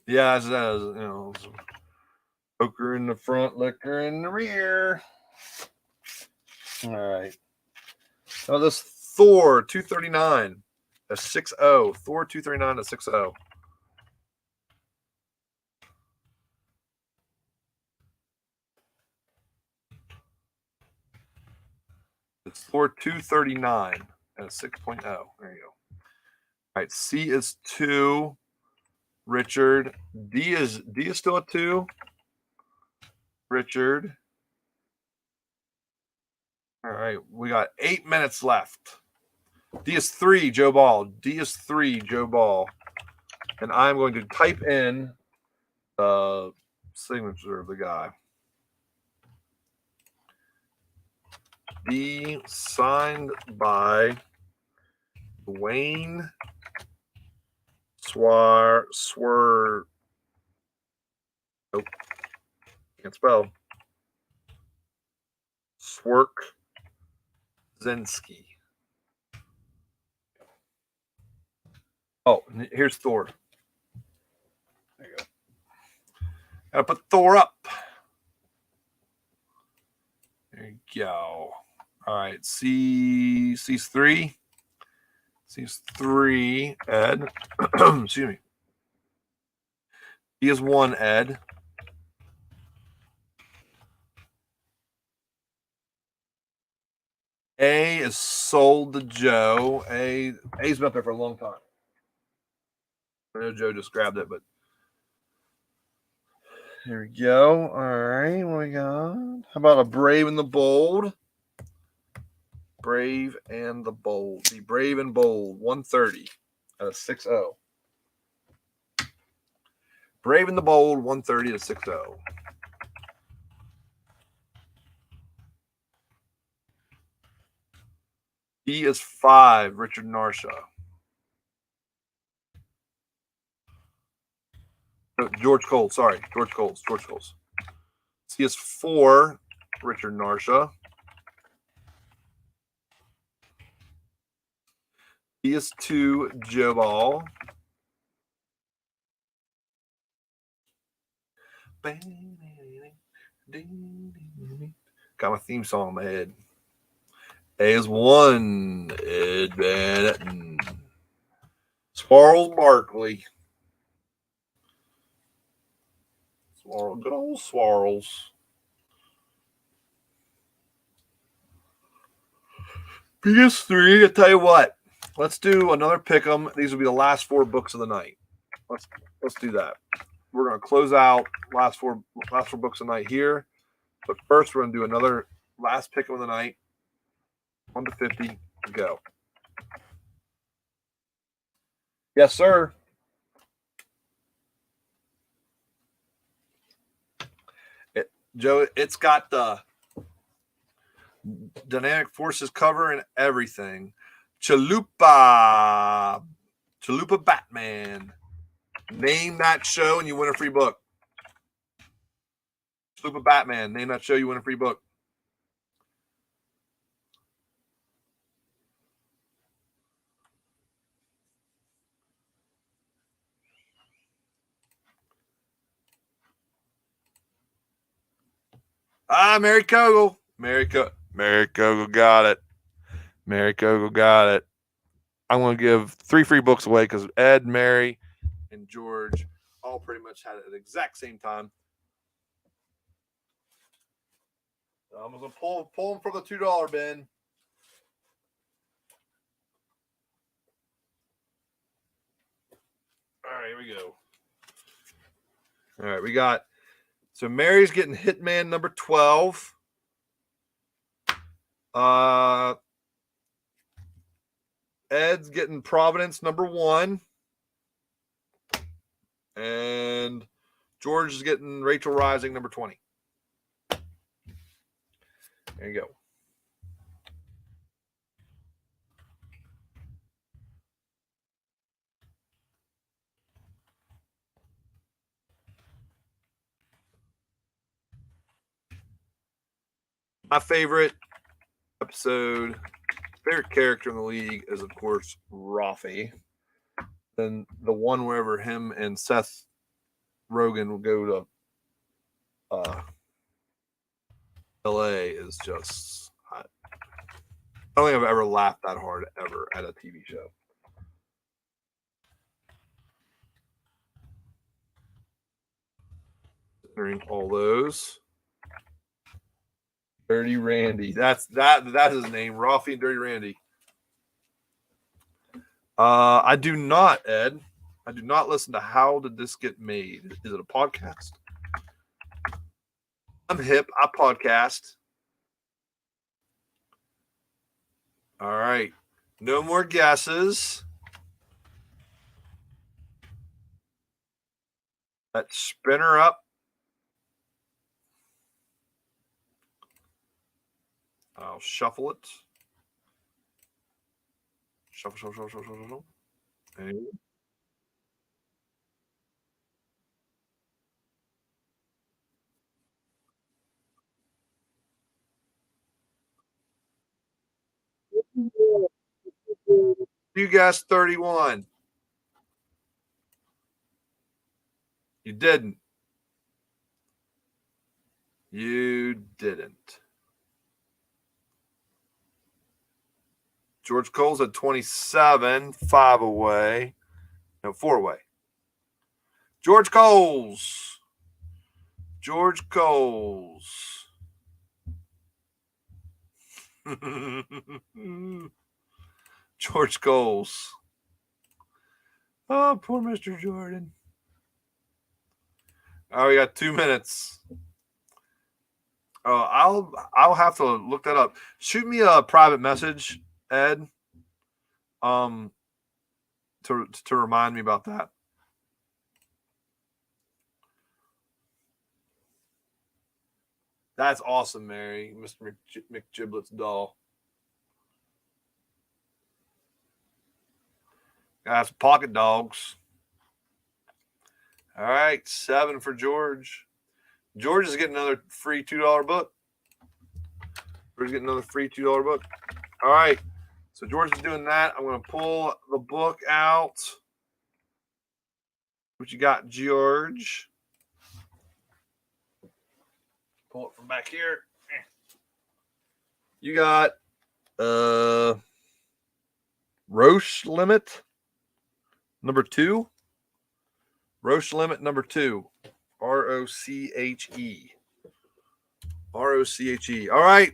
Yeah, as poker in the front, liquor in the rear. All right. Now this Thor 239, a 6-0. Thor 239, a 6-0. It's Thor 239 and a 6.0. There you go. All right. C is 2. Richard. D is still a 2. Richard. All right. We got 8 minutes left. D is 3, Joe Ball. D is 3, Joe Ball. And I'm going to type in the signature of the guy. D signed by Dwayne Nope. Can't spell. Swarzinski. Oh, here's Thor. There you go. Gotta put Thor up. There you go. All right. C's 3. He's 3, Ed. Excuse me. He is 1, Ed. A is sold to Joe. A's been up there for a long time. I know Joe just grabbed it, but here we go. All right, what we got? How about a Brave and the Bold? Brave and the Bold. The Brave and Bold, 130 at a 6-0. Brave and the Bold, 130 to 6-0. He is 5, Richard Narshaw. No, George Coles, sorry. George Coles. He is 4, Richard Narshaw. He is 2, Joe Ball. Got my theme song in my head. A is 1, Ed Van Sparles Barkley. Good old Swarls. PS3, I tell you what. Let's do another pick 'em. These will be the last 4 books of the night. Let's do that. We're gonna close out last four books of the night here. But first we're gonna do another last pick 'em of the night. 1 to 50. Go. Yes, sir. Joe, it's got the Dynamic Forces cover and everything. Chalupa Batman. Name that show and you win a free book. Chalupa Batman. Name that show, you win a free book. Mary Kogel. Mary Kogel got it. Mary Kogel got it. I'm going to give 3 free books away because Ed, Mary, and George all pretty much had it at the exact same time. So I'm going to pull them from the $2 bin. All right, here we go. All right, we got. So Mary's getting Hitman number 12. Ed's getting Providence number 1. And George is getting Rachel Rising number 20. There you go. My favorite episode, favorite character in the league is, of course, Rafi. Then the one wherever him and Seth Rogen will go to LA is just, I don't think I've ever laughed that hard ever at a TV show. Considering all those. Dirty Randy. That's his name. Rafi and Dirty Randy. I do not, Ed. I do not listen to How Did This Get Made? Is it a podcast? I'm hip. I podcast. All right. No more guesses. Let's spin her up. I'll shuffle it. Shuffle. And you guessed 31. You didn't. George Coles had 27, 5 away. No, 4 away. George Coles. George Coles. George Coles. Oh, poor Mr. Jordan. Oh, we got 2 minutes. I'll have to look that up. Shoot me a private message, Ed. To remind me about that. That's awesome, Mary. Mr. McGiblet's doll. Got some pocket dogs. All right, 7 for George. George is getting another free $2 book. George is getting another free $2 book. All right, so George is doing that. I'm going to pull the book out. What you got, George? Pull it from back here. You got Roche Limit number 2. Roche Limit number 2. R-O-C-H-E. R-O-C-H-E. All right.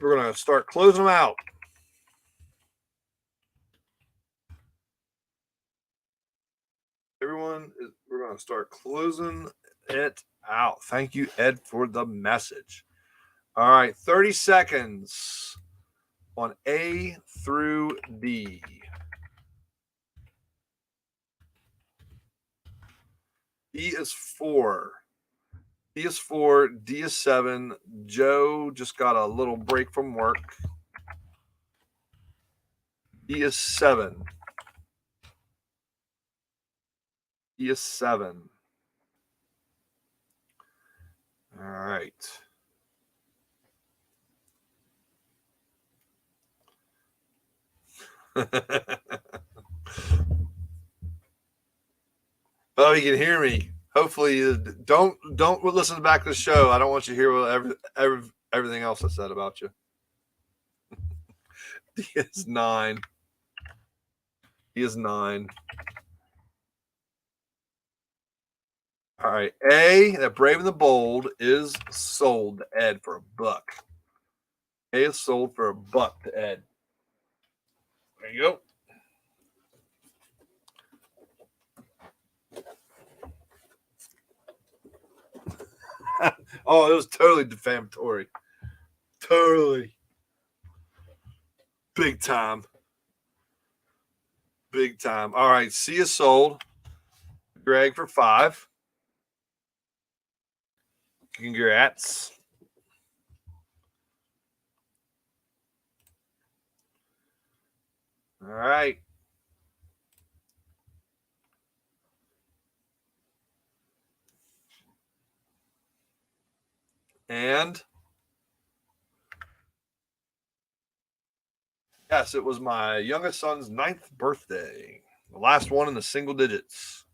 We're going to start closing them out. We're going to start closing it out. Thank you, Ed, for the message. All right. 30 seconds on A through D. E is 4. E is 4. D is 7. Joe just got a little break from work. E is 7. E is 7. All right. Oh, you can hear me. Hopefully, don't listen back to the show. I don't want you to hear everything else I said about you. D is 9. D is 9. All right. A, that Brave and the Bold, is sold to Ed for $1. A is sold for $1 to Ed. There you go. Oh, it was totally defamatory. Totally. Big time. Big time. All right. C is sold. Greg for $5. Congrats. All right. And yes, it was my youngest son's 9th birthday. The last one in the single digits.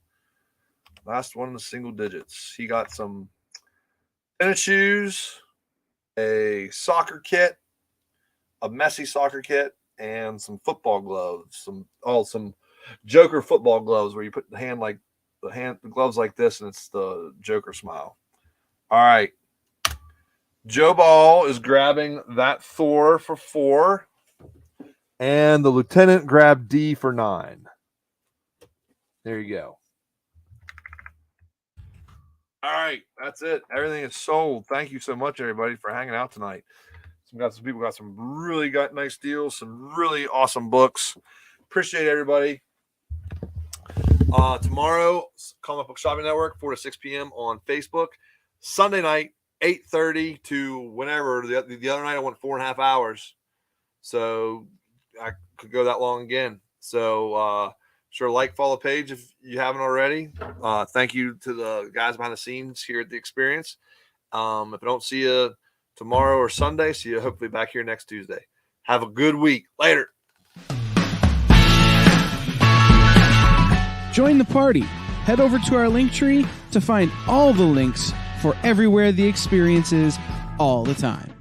Last one in the single digits. He got some tennis shoes, a soccer kit, a messy soccer kit, and some football gloves. Some Joker football gloves where you put the gloves like this, and it's the Joker smile. All right. Joe Ball is grabbing that Thor for 4, and the Lieutenant grabbed D for 9. There you go. All right, that's it. Everything is sold. Thank you so much, everybody, for hanging out tonight. Some people got some really nice deals, some really awesome books. Appreciate everybody. Tomorrow, Comic Book Shopping Network, 4 to 6 p.m. on Facebook. Sunday night, 8:30 to whenever. The other night I went 4.5 hours, so I could go that long again. So sure, follow the page if you haven't already. Thank you to the guys behind the scenes here at the Experience. If I don't see you tomorrow or Sunday, see you hopefully back here next Tuesday. Have a good week. Later. Join the party. Head over to our link tree to find all the links for everywhere the Experience is all the time.